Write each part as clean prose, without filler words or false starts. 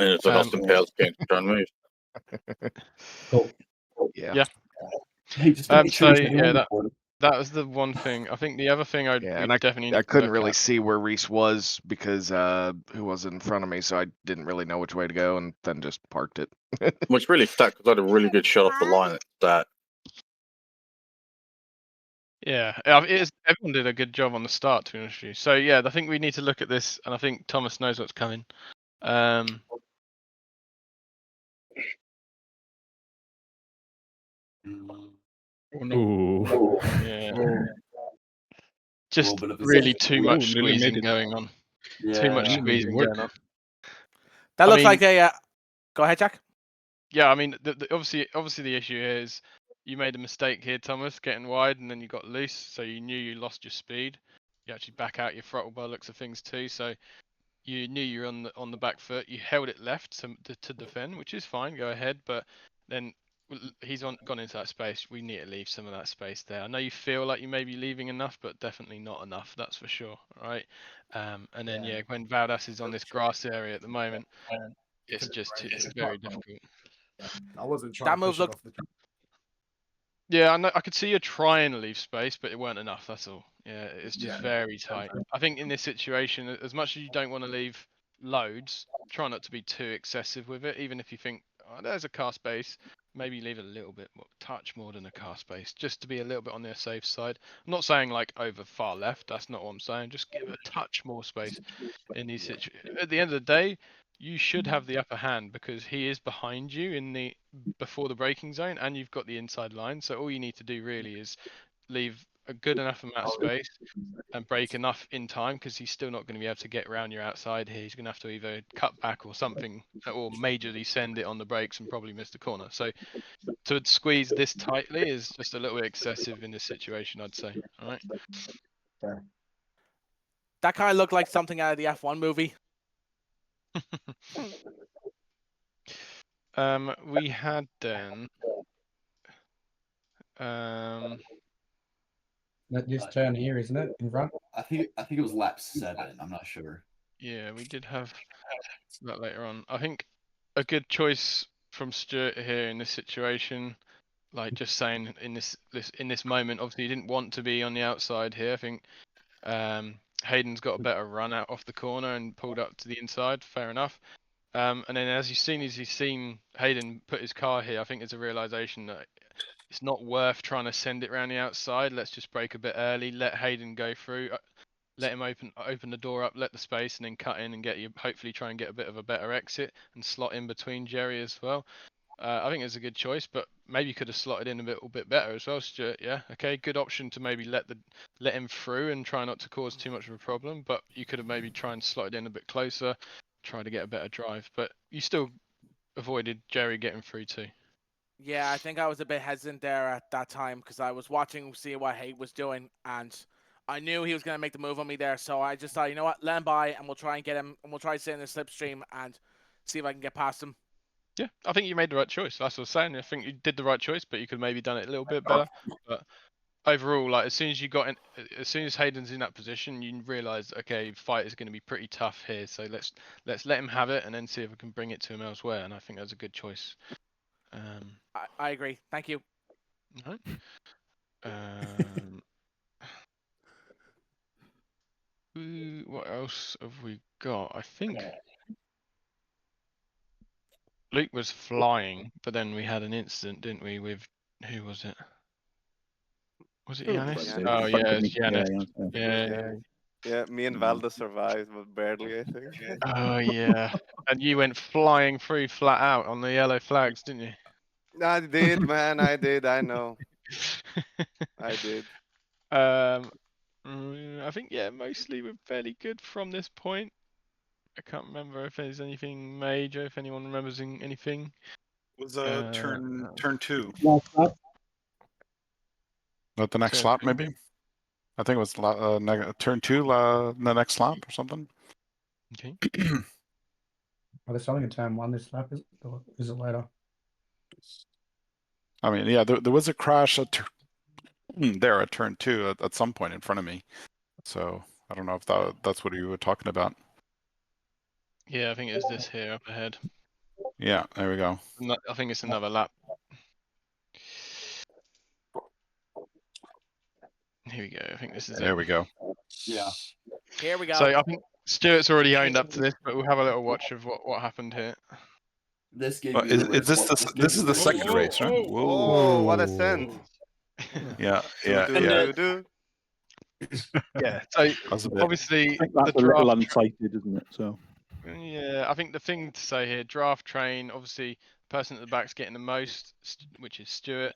And it's an Austin Powers game to try and move. Cool. Yeah. Hey, just So yeah, that was the one thing. I think the other thing I definitely I couldn't really see where Reese was because who was in front of me, so I didn't really know which way to go, and then just parked it. Which really stuck because I had a really good shot off the line at that. Yeah, everyone did a good job on the start, to be honest with you. So yeah, I think we need to look at this, and I think Thomas knows what's coming. Ooh. Yeah. Just really too much squeezing going on. Too much squeezing going on. That looks like a. Go ahead, Jack. Yeah, I mean, obviously the issue here is you made a mistake here, Thomas, getting wide, and then you got loose, so you knew you lost your speed. You actually back out your throttle by the looks of things too, so you knew you were on the back foot. You held it left to defend, which is fine. Go ahead, but then he's gone into that space. We need to leave some of that space there. I know you feel like you may be leaving enough, but definitely not enough. That's for sure. All right. And then when Valdas is on this grass area at the moment, it's just very difficult. I wasn't trying to push it off the track. Yeah, I know. I could see you trying to leave space, but it weren't enough. That's all. Yeah, it's just very tight. I think in this situation, as much as you don't want to leave loads, try not to be too excessive with it. Even if you think, oh, there's a car space, maybe leave a little bit, touch more than a car space, just to be a little bit on the safe side. I'm not saying like over far left. That's not what I'm saying. Just give a touch more space in these situations. At the end of the day, you should have the upper hand because he is behind you before the braking zone, and you've got the inside line. So all you need to do really is leave a good enough amount of space and brake enough in time, because he's still not going to be able to get around your outside here. He's going to have to either cut back or something, or majorly send it on the brakes and probably miss the corner. So to squeeze this tightly is just a little bit excessive in this situation, I'd say. All right. Fair. That kind of looked like something out of the F1 movie. We had then this turn here, isn't it, in front? I think it was lap 7. I'm not sure. Yeah, we did have that later on. I think a good choice from Stuart here in this situation, like just saying in this moment, obviously he didn't want to be on the outside here. I think Hayden's got a better run out off the corner and pulled up to the inside. Fair enough. And then as he's seen Hayden put his car here, I think there's a realization that it's not worth trying to send it around the outside. Let's just brake a bit early, let Hayden go through, let him open the door up, let the space, and then cut in and hopefully try and get a bit of a better exit and slot in between Jerry as well. I think it's a good choice, but maybe you could have slotted in a little bit better as well, Stuart. Yeah, okay, good option to maybe let him through and try not to cause too much of a problem. But you could have maybe tried and slotted in a bit closer, try to get a better drive. But you still avoided Jerry getting through too. Yeah, I think I was a bit hesitant there at that time because I was watching, see what Hayden was doing, and I knew he was going to make the move on me there. So I just thought, you know what, let him by, and we'll try and get him, and we'll try to stay in the slipstream and see if I can get past him. Yeah, I think you made the right choice. That's what I was saying. I think you did the right choice, but you could have maybe done it a little bit better. But overall, like as soon as Hayden's in that position, you realise, okay, fight is going to be pretty tough here. So let's let him have it and then see if we can bring it to him elsewhere. And I think that's a good choice. I agree. Thank you. All right. What else have we got? I think Luke was flying, but then we had an incident, didn't we? With who was it? Was it Yanis? Oh yeah, it's Yanis. Yeah, me and Valda survived, but barely, I think. Oh yeah, and you went flying through flat out on the yellow flags, didn't you? I did, man. I did. I know. I did. I think mostly we're fairly good from this point. I can't remember if there's anything major. If anyone remembers anything. Was turn 2. Not the next lap, maybe. I think it was turn 2, the next lap or something. Okay. Are they selling a turn 1 this lap? Is it later? I mean, yeah, there was a crash at turn 2 at some point in front of me. So I don't know if that's what you were talking about. Yeah, I think it's this here up ahead. Yeah, there we go. I think it's another lap. Here we go. I think this is There it. we go. Yeah. Here we go. So I think Stuart's already owned up to this, but we'll have a little watch of what happened here. This gave But me the is this race. this is the second race, right? Oh, what a send. Yeah, Do, yeah, do, yeah. do, do. Yeah. So That was a bit. obviously I think that's the a little draft. unsighted, isn't it? So Yeah, I think the thing to say here, draft train. Obviously, the person at the back's getting the most, which is Stuart.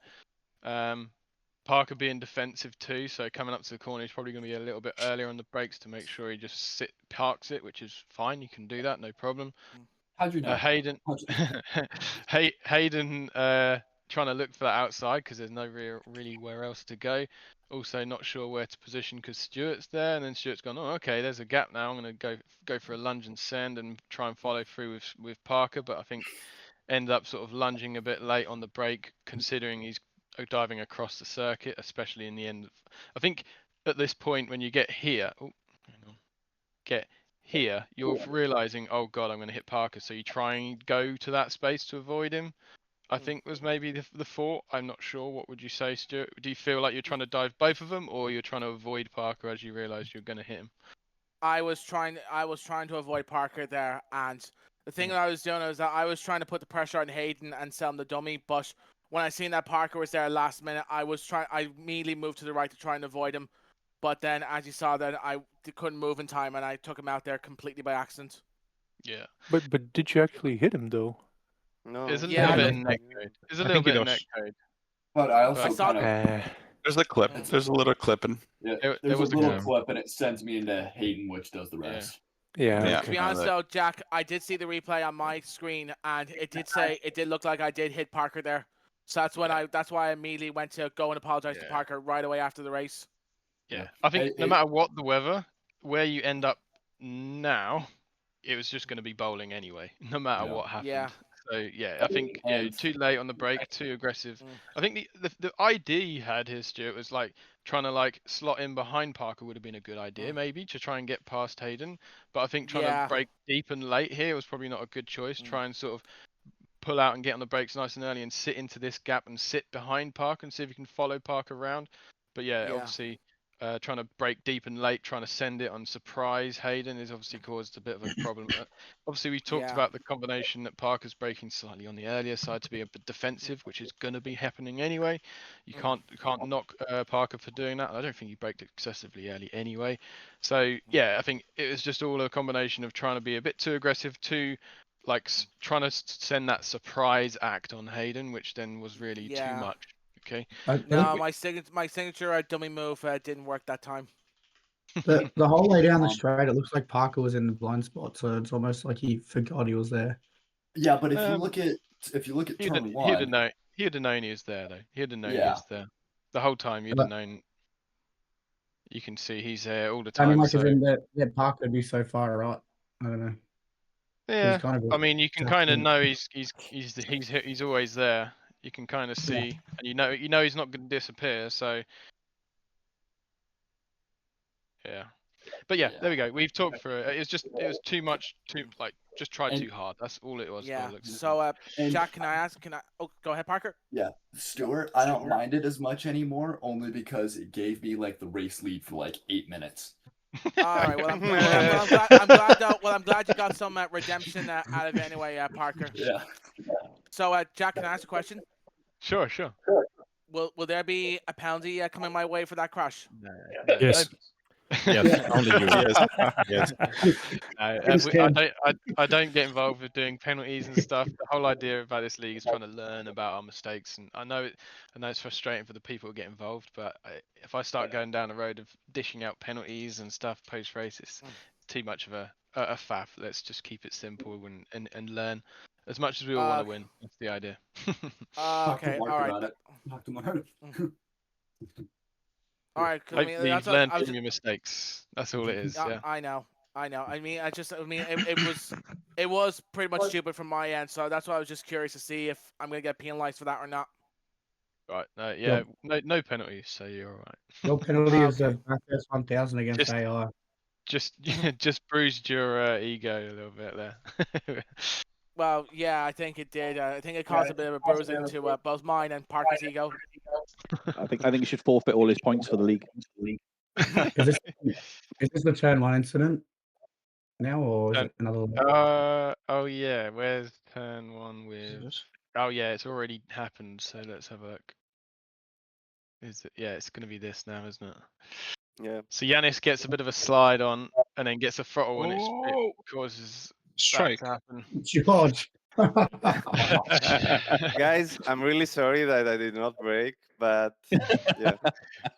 Parker being defensive too, so coming up to the corner, he's probably going to be a little bit earlier on the brakes to make sure he just parks it, which is fine. You can do that, no problem. How'd you know? Hayden, Hayden, trying to look for that outside because there's no really where else to go. Also, not sure where to position because Stuart's there, and then Stuart's gone. Oh, okay, there's a gap now. I'm going to go for a lunge and send and try and follow through with Parker, but I think end up sort of lunging a bit late on the brake, considering he's diving across the circuit, especially in the end. I think at this point when you get here, you're realizing, oh god, I'm going to hit Parker, so you try and go to that space to avoid him. I think was maybe the thought. I'm not sure. What would you say, Stuart? Do you feel like you're trying to dive both of them, or you're trying to avoid Parker as you realize you're going to hit him? I was trying to avoid Parker there, and the thing that I was doing was that I was trying to put the pressure on Hayden and sell him the dummy, but when I seen that Parker was there last minute, I immediately moved to the right to try and avoid him. But then, as you saw, then I couldn't move in time, and I took him out there completely by accident. Yeah. But did you actually hit him though? No. There's a Yeah, little I bit of neck code. There's a little bit of neck code. But I also I saw kind of, There's a clip. There's a little clipping. yeah, There there's was a a little clip. clip, and it sends me into Hayden, which does the rest. Yeah. Yeah. To be honest though, Jack, I did see the replay on my screen, and it did look like I did hit Parker there. So that's why I immediately went to go and apologize to Parker right away after the race. Yeah, I think no matter what the weather, where you end up now, it was just going to be bowling anyway, no matter what happened. Yeah. So yeah, I think too late on the brake, too aggressive. I think the idea you had here, Stuart, was like trying to like slot in behind Parker would have been a good idea, maybe to try and get past Hayden. But I think trying to brake deep and late here was probably not a good choice. Try and sort of pull out and get on the brakes nice and early and sit into this gap and sit behind Parker and see if you can follow Parker around. But yeah. Obviously. Trying to brake deep and late, trying to send it on surprise Hayden has obviously caused a bit of a problem. Obviously, we talked about the combination that Parker's braking slightly on the earlier side to be a bit defensive, which is going to be happening anyway. You can't knock Parker for doing that. I don't think he braked excessively early anyway. So yeah, I think it was just all a combination of trying to be a bit too aggressive, too like trying to send that surprise act on Hayden, which then was really too much. Okay. No, my signature dummy move didn't work that time. The whole way down the straight, it looks like Parker was in the blind spot, so it's almost like he forgot he was there. Yeah, but if you look at turn one, he'd have known he was there though. He'd have known he was there the whole time. You'd have known. You can see he's there all the time. I mean, like Parker would be so far right. I don't know. Yeah, kind of I mean, you can kind of know he's always there. You can kind of see, and you know he's not going to disappear. So yeah, but yeah, there we go. We've talked through it. It was too much. Just try too hard. That's all it was. Yeah. So Jack, can I? Oh, go ahead, Parker. Yeah, Stuart, I don't mind it as much anymore, only because it gave me like the race lead for like 8 minutes. All right. Well, I'm glad you got some redemption out of it anyway, Parker. Yeah. So, Jack, can I ask a question? Sure. Will there be a penalty coming my way for that crash? Yes. Yes, only you. Yes. I don't get involved with doing penalties and stuff. The whole idea about this league is trying to learn about our mistakes, and I know it's frustrating for the people who get involved. But if I start going down the road of dishing out penalties and stuff post race, it's too much of a faff. Let's just keep it simple and learn. As much as we all want to win, that's the idea. Okay, all right. Talk to Mark. All right, hopefully you've learned from your mistakes. That's all it is. Yeah. I know. I mean, it was pretty much stupid from my end, so that's why I was just curious to see if I'm gonna get penalized for that or not. Right. No penalties, so you're all right. Your penalty is Bathurst 1000 against AI. just just bruised your ego a little bit there. Well, yeah, I think it did. I think it caused a bit of a bruising to both mine and Parker's ego. I think he should forfeit all his points for the league. Is this the turn 1 incident now, or is it another one? Oh yeah, where's turn 1 with? Oh yeah, it's already happened. So let's have a look. Is it? Yeah, it's going to be this now, isn't it? Yeah. So Yanis gets a bit of a slide on, and then gets a throttle, and it causes Strike. that to happen. George. Guys, I'm really sorry that I did not brake, but yeah,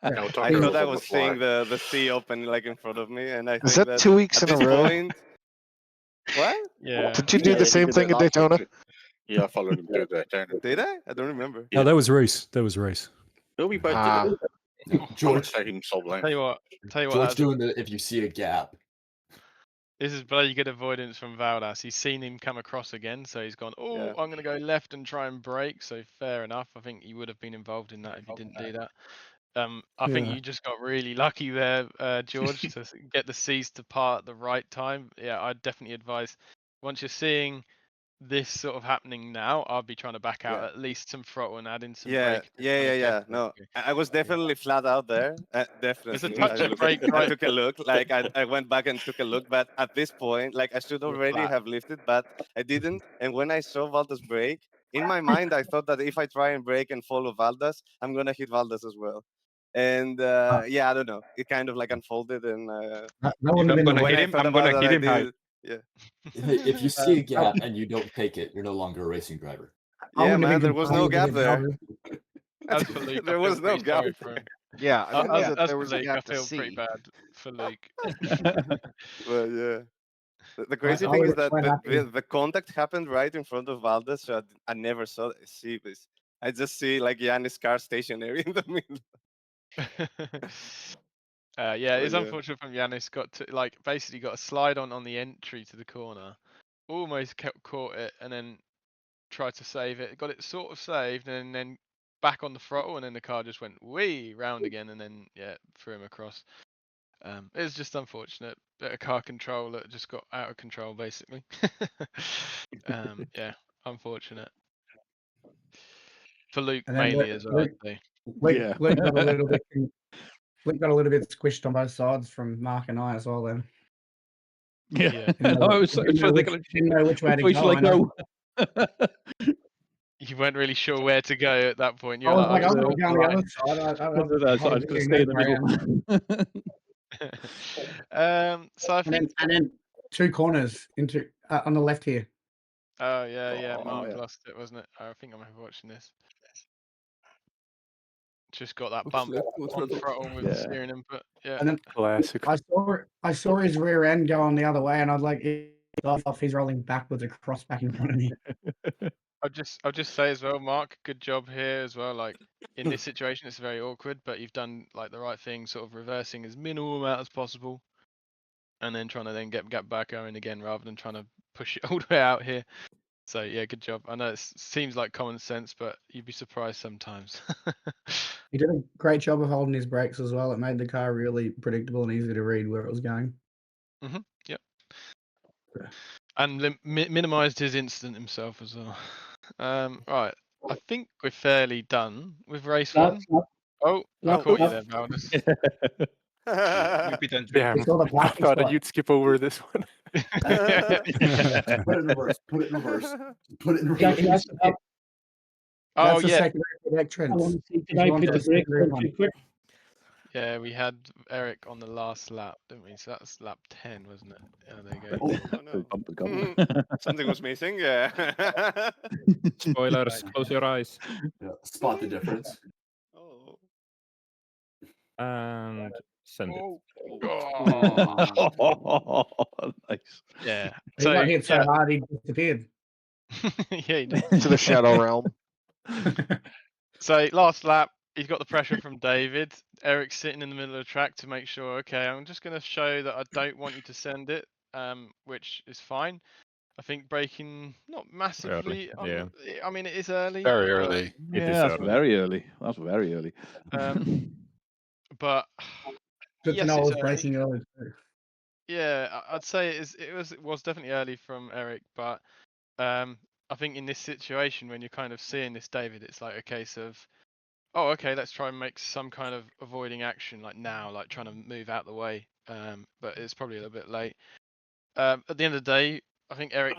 I thought I was seeing the sea open like in front of me, and I think Is that 2 weeks at in a this row? point, what? Yeah. Did you do the same thing at Daytona? Yeah, I followed him to Daytona. Did I? I don't remember. No, that was race. That was race. No, we both did it. George, taking sole blame. Tell you what. George doing the if you see a gap. This is bloody good avoidance from Valdas. He's seen him come across again, so he's gone, oh, Yeah. I'm going to go left and try and brake. So fair enough. I think you would have been involved in that if you didn't do that. I think you just got really lucky there, George, to get the C's to part at the right time. Yeah, I'd definitely advise, once you're seeing this sort of happening now, I'll be trying to back out at least some throttle and add in some brake. Yeah. No, I was definitely flat out there. Definitely. There's a touch of brake, I right? took a look. Like I went back and took a look, but at this point, like I should already have lifted, but I didn't. And when I saw Valdas brake, in my mind, I thought that if I try and brake and follow Valdas, I'm gonna hit Valdas as well. And yeah, I don't know. It kind of like unfolded, and That wouldn't have been the way. I'm gonna hit him. Yeah. If you see a gap and you don't take it, you're no longer a racing driver. Yeah, man, there was no gap there. As for Luke, There I feel was no pretty gap. sorry for him. Yeah, I didn't know that As there for was a Luke, gap I to feel pretty see. bad for Luke. Well, yeah. The crazy I thing was is that quite happy. the contact happened right in front of Valdes, so I never see this. I just see like Yannis' car stationary in the middle. Yeah, it's yeah. unfortunate from Yanis. Got to basically got a slide on the entry to the corner, almost caught it, and then tried to save it. Got it sort of saved, and then back on the throttle, and then the car just went wee round again, and then threw him across. It was just unfortunate. Bit of car control that just got out of control, basically. Yeah, unfortunate for Luke And then mainly as well. I'd say. Luke got a little bit. Luke got a little bit squished on both sides from Mark and I as well. Then. Yeah. Didn't know which way to go. I know. You weren't really sure where to go at that point. I You're was like, I'm going going down the other side. So I was going to stay in the middle. So I think, and then 2 corners into on the left here. oh yeah, Mark lost it, wasn't it? I think I'm watching this. Just got that bump on throttle with the steering input. Yeah. And then Classic. I saw his rear end go on the other way, and I was like, off. He's rolling backwards across back in front of me. I'll just say as well, Mark, good job here as well. Like in this situation, it's very awkward, but you've done like the right thing, sort of reversing as minimal amount as possible, and then trying to then get back going again rather than trying to push it all the way out here. So yeah, good job. I know it seems like common sense, but you'd be surprised sometimes. He did a great job of holding his brakes as well. It made the car really predictable and easy to read where it was going. Yep. And minimized his incident himself as well. Right. I think we're fairly done with race 1. Oh, I caught you there, Valdes. Yeah, I thought that you'd skip over this one. Put it in reverse. Put it in reverse. Put it in reverse. Oh That's the yeah. secondary electrons. Yeah, we had Eric on the last lap, didn't we? So that's lap 10, wasn't it? Yeah, there you go. Something was missing. Yeah. Spoilers, close your eyes. Yeah. Spot the difference. Oh. And send it. Nice. Yeah. He got hit so hard he disappeared. Yeah, he did. To the shadow realm. So last lap, he's got the pressure from David. Eric's sitting in the middle of the track to make sure, okay, I'm just going to show that I don't want you to send it, which is fine. I think braking not massively. Yeah. I mean, it is early. Very early. Yeah, that's very early. That's very early. But Good yes, to know I it's was early. braking early too. Yeah, I'd say it was definitely early from Eric, but I think in this situation when you're kind of seeing this, David, it's like a case of, oh, okay, let's try and make some kind of avoiding action like now, like trying to move out the way. But it's probably a little bit late. At the end of the day, I think Eric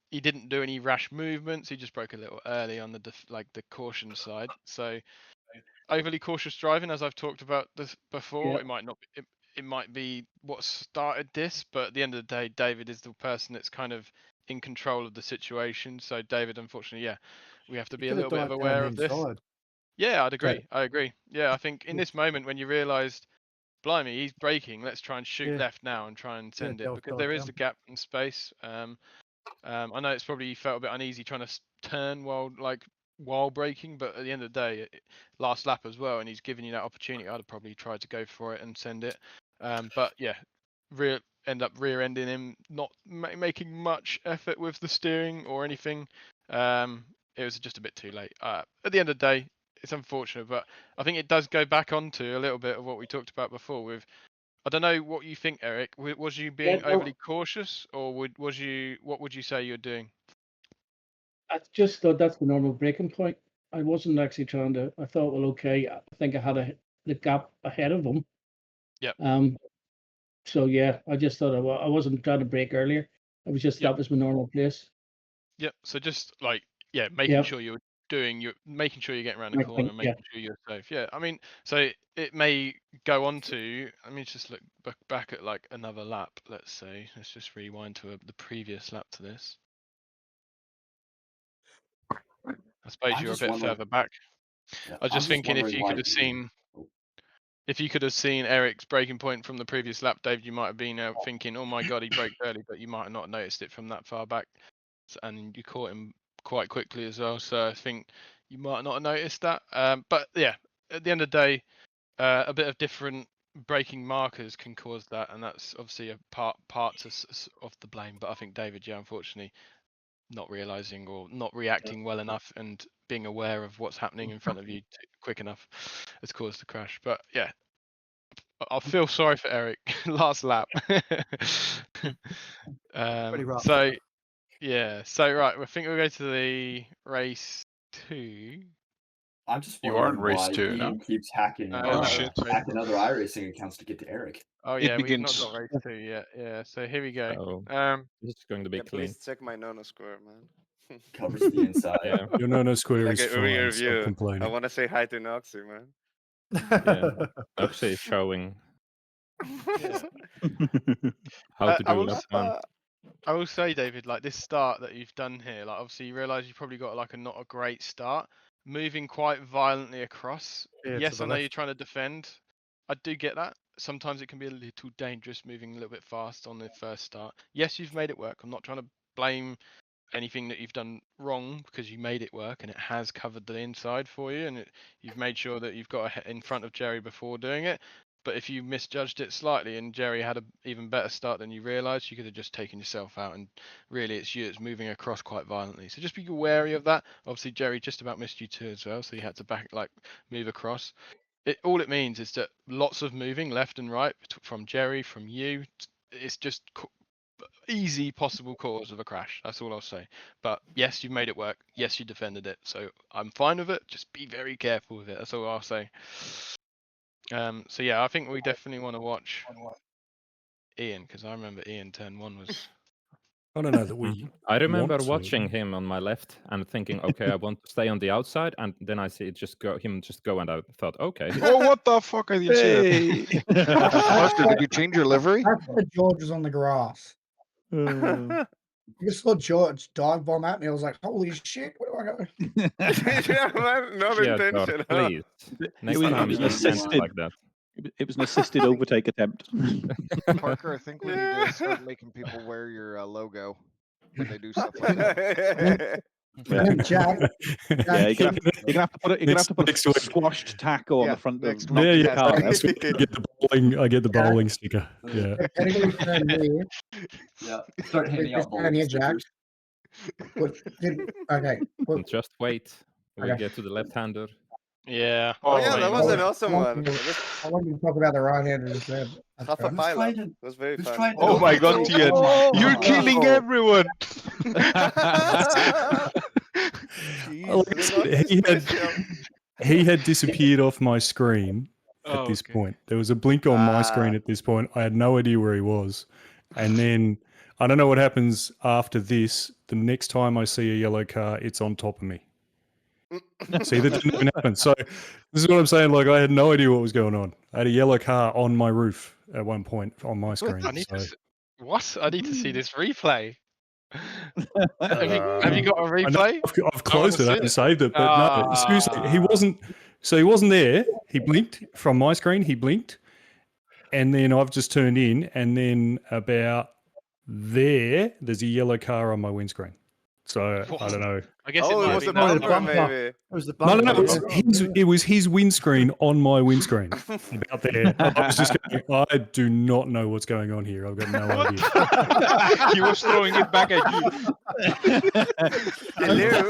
he didn't do any rash movements. He just broke a little early on the the caution side. So overly cautious driving, as I've talked about this before, Yeah. it might not. It might be what started this, but at the end of the day, David is the person that's kind of in control of the situation. So David, unfortunately, yeah, we have to be a little bit of aware of this. Yeah, I'd agree. I agree. Yeah, I think in this moment when you realised, blimey, he's braking, let's try and shoot left now and try and send it, because there is the gap in space. I know it's probably felt a bit uneasy trying to turn while braking, but at the end of the day, last lap as well, and he's giving you that opportunity. I'd have probably tried to go for it and send it. But yeah, end up rear-ending him, not making much effort with the steering or anything. It was just a bit too late. At the end of the day, it's unfortunate, but I think it does go back onto a little bit of what we talked about before with, I don't know what you think, Eric. Was you being overly cautious, or what would you say you're doing? I just thought that's the normal breaking point. I wasn't actually trying to. I thought, well, okay, I think I had the gap ahead of them. Yeah. So yeah, I just thought I wasn't trying to brake earlier. I was just that was my normal place. Yep. So just making sure you're making sure you're getting around the corner, and making sure you're safe. Yeah. I mean, so it may go on to. Let me just look back at like another lap. Let's say. Let's just rewind to the previous lap to this. I suppose you're a bit further back. Yeah, I was just thinking if you could have seen. If you could have seen Eric's braking point from the previous lap, David, you might have been thinking, "Oh my God, he braked early," but you might have not noticed it from that far back, and you caught him quite quickly as well. So I think you might not have noticed that. But yeah, at the end of the day, a bit of different braking markers can cause that, and that's obviously a part of the blame. But I think David, yeah, unfortunately, not realizing or not reacting well enough and being aware of what's happening in front of you quick enough has caused the crash. But yeah, I feel sorry for Eric. Last lap. So yeah, so right, I think we'll go to the race 2. I'm just You are in wondering race why 2 Ian now. keeps hacking hacking other iRacing accounts to get to Eric. Oh yeah, we've not got race 2 yet. Yeah, so here we go. This is going to be clean. Please check my nono square, man. Covers the inside. Yeah. Your nono square Like is a rear fine. Stop view. I complaining. want to say hi to Noxy, man. Yeah. Noxy is showing how to do lap one. I will say, David, like this start that you've done here, like obviously you realise you probably got like not a great start, moving quite violently across. Yes, I know you're trying to defend. I do get that. Sometimes it can be a little dangerous moving a little bit fast on the first start. Yes, you've made it work. I'm not trying to blame anything that you've done wrong, because you made it work and it has covered the inside for you, and you've made sure that you've got in front of Jerry before doing it. But if you misjudged it slightly and Jerry had an even better start than you realised, you could have just taken yourself out, and really it's you that's moving across quite violently. So just be wary of that. Obviously Jerry just about missed you too as well, so you had to move across. All it means is that lots of moving left and right from Jerry, from you. It's just easy possible cause of a crash. That's all I'll say. But yes, you made it work. Yes, you defended it. So I'm fine with it. Just be very careful with it. That's all I'll say. So yeah, I think we definitely want to watch Ian, because I remember Ian turn 1 was. I don't know that we. I remember want to. watching him on my left and thinking, okay, I want to stay on the outside, and then I see it just go, and I thought, okay. Oh, what the fuck? I didn't see that. Did you change your livery? George was on the grass. I just saw George dive bomb at me. I was like, holy shit, where do I go? Yeah, man, not intentional. Please. Next time It was you an don't assisted, like that. It was an assisted overtake attempt. Parker, I think we need to start making people wear your logo when they do stuff like that. Jack. Yeah, you're gonna have to put a squashed taco on the front of the car. I get the bowling sticker. Yeah. Yeah. Start handing out bowling stickers. Okay. Just wait. We'll Okay. get to the left-hander. Yeah. Oh yeah, I that mean, was an awesome one. I wanted to talk about the right-hander instead. That's Half a fine. pilot. It was very fun. Oh my God, Tian, you're killing everyone. Like I said, he had disappeared off my screen at this point. There was a blink on my screen at this point. I had no idea where he was. And then I don't know what happens after this. The next time I see a yellow car, it's on top of me. See, that didn't even happen. So this is what I'm saying. Like, I had no idea what was going on. I had a yellow car on my roof at one point on my screen. I need So. what? I need to see this replay. have you got a I know replay? I've closed it. I haven't saved it, but no, seriously, he Ah. wasn't. So he wasn't there. He blinked from my screen. He blinked, and then I've just turned in, and then about there's a yellow car on my windscreen. So I don't know. I guess Oh, it it might was be a that. bumper, maybe. It was the No, bumper. it was his windscreen on my windscreen about there. I was just going, I do not know what's going on here. I've got no idea. He was throwing it back at you. Hello.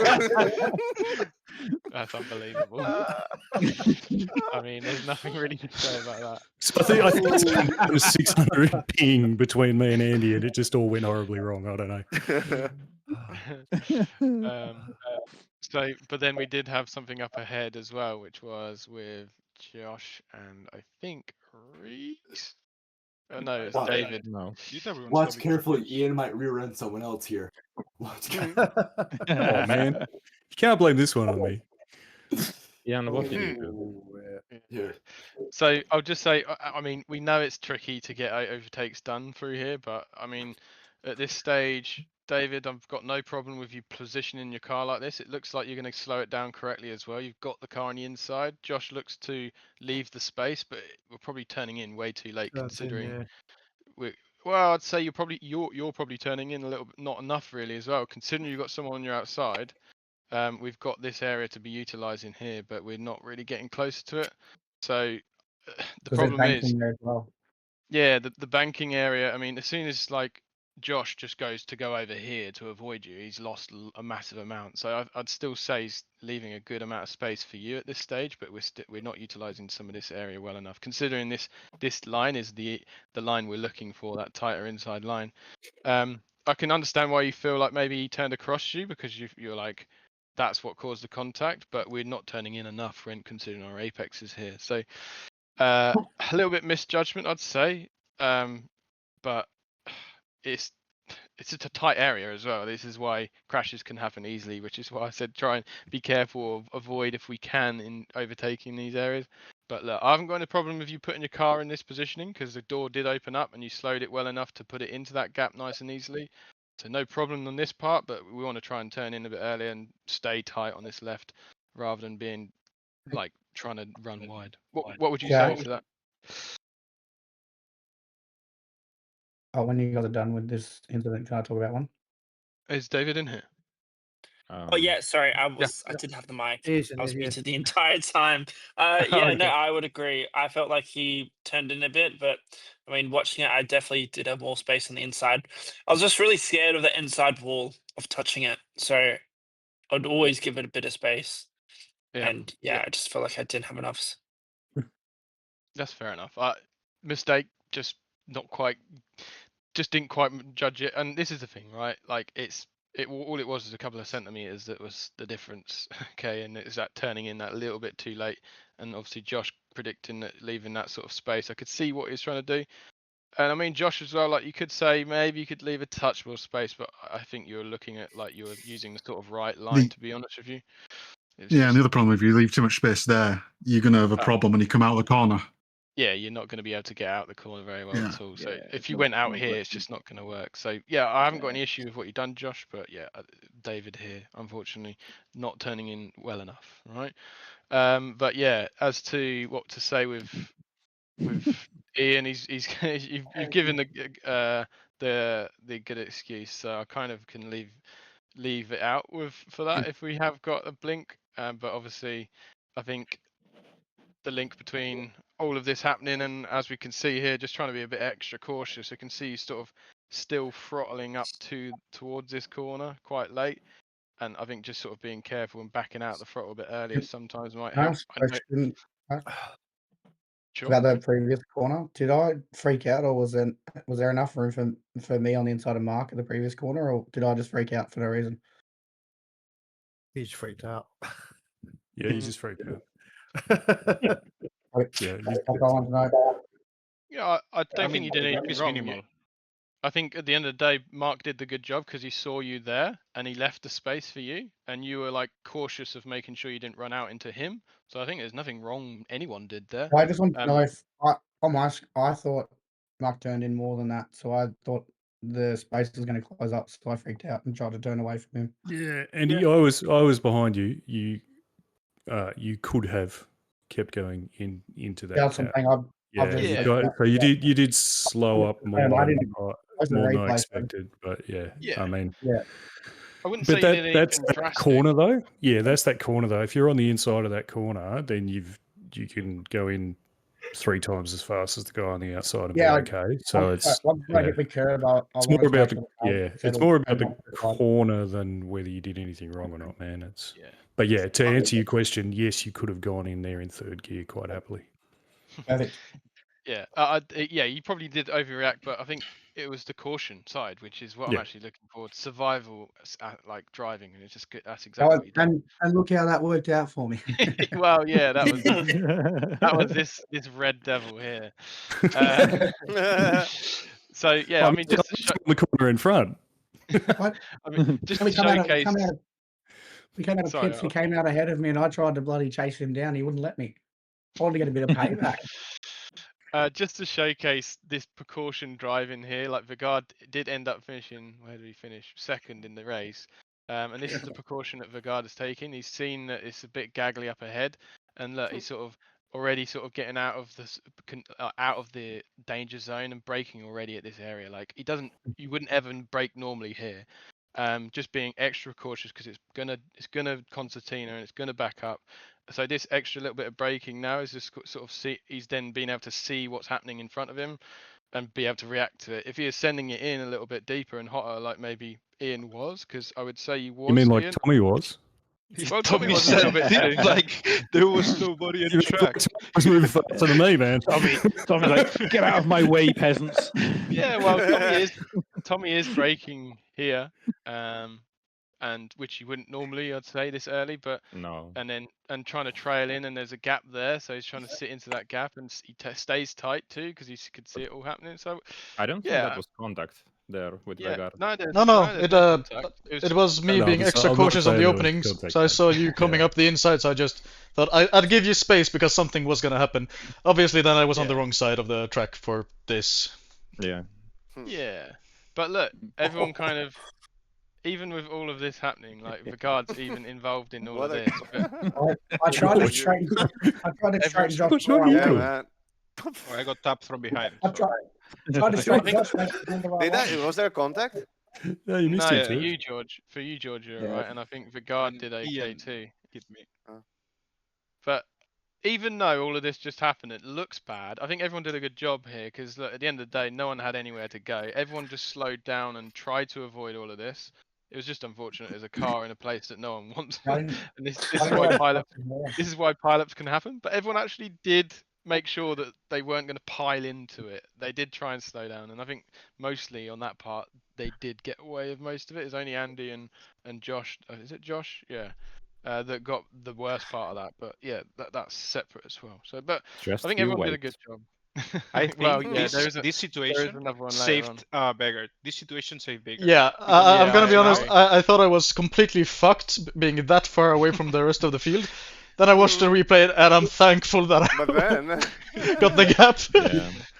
That's unbelievable. I mean, there's nothing really to say about that. So I think it's a 600 ping between me and Andy, and it just all went horribly wrong. I don't know. So, but then we did have something up ahead as well, which was with Josh and I think Reese. Oh, no, it's David. No. Watch carefully. Ian might rear end someone else here. Watch carefully. Oh man, you can't blame this one on me. Yeah, and what did you do? Here. So I'll just say, I mean, we know it's tricky to get overtakes done through here, but I mean, at this stage, David, I've got no problem with you positioning your car like this. It looks like you're going to slow it down correctly as well. You've got the car on the inside. Josh looks to leave the space, but we're probably turning in way too late considering. Well, I'd say you're probably turning in a little bit, not enough really as well, considering you've got someone on your outside. We've got this area to be utilising here, but we're not really getting closer to it. So the problem is, there as well. yeah, the banking area. I mean, as soon as like Josh just goes to go over here to avoid you, he's lost a massive amount. So I'd still say he's leaving a good amount of space for you at this stage, but we're not utilising some of this area well enough. Considering this line is the line we're looking for, that tighter inside line. I can understand why you feel like maybe he turned across you because you're like, that's what caused the contact, but we're not turning in enough considering our apex is here. So a little bit misjudgment, I'd say, but it's a tight area as well. This is why crashes can happen easily, which is why I said try and be careful, avoid if we can in overtaking these areas. But look, I haven't got any problem with you putting your car in this positioning because the door did open up and you slowed it well enough to put it into that gap nice and easily. So no problem on this part, but we want to try and turn in a bit earlier and stay tight on this left rather than being like trying to run wide. What would you say to that? Oh, when you guys are done with this incident, can I talk about one? Is David in here? Oh yeah, sorry, I did have the mic. I was muted the entire time. Yeah, no, I would agree. I felt like he turned in a bit, but I mean, watching it, I definitely did have more space on the inside. I was just really scared of the inside wall of touching it, so I'd always give it a bit of space. Yeah. And yeah, I just felt like I didn't have enough. That's fair enough. Mistake, just not quite, just didn't quite judge it. And this is the thing, right? Like all it was a couple of centimeters that was the difference. Okay, and it's that turning in that little bit too late, and obviously Josh predicting that leaving that sort of space. I could see what he's trying to do, and I mean Josh as well. Like you could say maybe you could leave a touch more space, but I think you're looking at like you're using the sort of right line. To be honest with you. And the other problem, if you leave too much space there, you're going to have a problem when you come out of the corner. Yeah, you're not going to be able to get out the corner very well at all. So if you went out here, it's just not going to work. So yeah, I haven't got any issue with what you've done, Josh. But yeah, David here, unfortunately, not turning in well enough, right? But yeah, as to what to say with Ian, you've given the good excuse. So I kind of can leave it out for that if we have got a blink. But obviously, I think the link between all of this happening and as we can see here, just trying to be a bit extra cautious. You can see sort of still throttling up towards this corner quite late. And I think just sort of being careful and backing out the throttle a bit earlier sometimes might Can I help. ask a question Sure. about the previous corner? Did I freak out, or was there enough room for me on the inside of Mark at the previous corner, or did I just freak out for no reason? He just freaked out. Yeah, you just freaked out. Yeah, that's what I want to know. Yeah, I don't think mean, you did anything it's wrong. minimal. I think at the end of the day, Mark did the good job because he saw you there and he left the space for you, and you were like cautious of making sure you didn't run out into him. So I think there's nothing wrong anyone did there. I just want to know if I thought Mark turned in more than that, so I thought the space was going to close up, so I freaked out and tried to turn away from him. Yeah, and I was behind you. You could have kept going into that. That's something I've you so you did slow up more than I expected, but I mean, I wouldn't but say you did that's anything that drastic. corner though. Yeah, that's that corner though. If you're on the inside of that corner, then you can go in 3 times as fast as the guy on the outside and be okay. So it's once I hit the curb, it's more about the corner than whether you did anything wrong or not, man. But yeah, to answer your question, yes, you could have gone in there in 3rd gear quite happily. Yeah, you probably did overreact, but I think it was the caution side, which is what I'm actually looking forward to. Survival, like driving, and it's just good. That's exactly what you did. And look how that worked out for me. Well, yeah, that was this red devil here. So yeah, I mean, just to show the corner in front. I mean, just to showcase. We came out of pits. He came out ahead of me, and I tried to bloody chase him down. He wouldn't let me. I wanted to get a bit of payback. Just to showcase this precaution driving here, like Vigard did end up finishing. Where did he finish? 2nd in the race. And this is the precaution that Vigard is taking. He's seen that it's a bit gaggly up ahead, and look, he's sort of already getting out of the danger zone and braking already at this area. Like you wouldn't ever brake normally here. Just being extra cautious because it's gonna concertina and it's gonna back up. So this extra little bit of braking now is just sort of he's then being able to see what's happening in front of him and be able to react to it. If he is sending it in a little bit deeper and hotter, like maybe Ian was, because I would say you was. You mean like Ian. Tommy was? Well, Tommy was a little bit too. Like there was nobody in the track. Was moving faster than me, man. Tommy's like, get out of my way, peasants. Yeah, well, Tommy is braking here, and which he wouldn't normally, I'd say, this early, but no. And trying to trail in, and there's a gap there, so he's trying to sit into that gap, and he stays tight too because he could see it all happening. So I don't think that was contact there with Vigard. It was me being extra cautious on the openings. So I saw you coming up the inside, so I just thought I'd give you space because something was going to happen. Obviously, then I was on the wrong side of the track for this. Yeah. Yeah, but look, everyone kind of. Even with all of this happening, like Vigard's even involved in all of this. I tried to straighten Josh. I got tapped from behind. I tried to straighten Josh. Was there contact? No, you missed it. For you, George, you're right, and I think Vigard did okay too. Hit me. But even though all of this just happened, it looks bad. I think everyone did a good job here because at the end of the day, no one had anywhere to go. Everyone just slowed down and tried to avoid all of this. It was just unfortunate. There's a car in a place that no one wants, and this is why pileups can happen. But everyone actually did make sure that they weren't going to pile into it. They did try and slow down, and I think mostly on that part they did get away with most of it. It's only Andy and Josh. Is it Josh? Yeah. That got the worst part of that, but yeah, that's separate as well. So, but just I think everyone did a good job. I think this situation saved Beggar. This situation saved Beggar. Yeah, I'm gonna be honest. I thought I was completely fucked being that far away from the rest of the field. Then I watched the replay, and I'm thankful that I got the gap.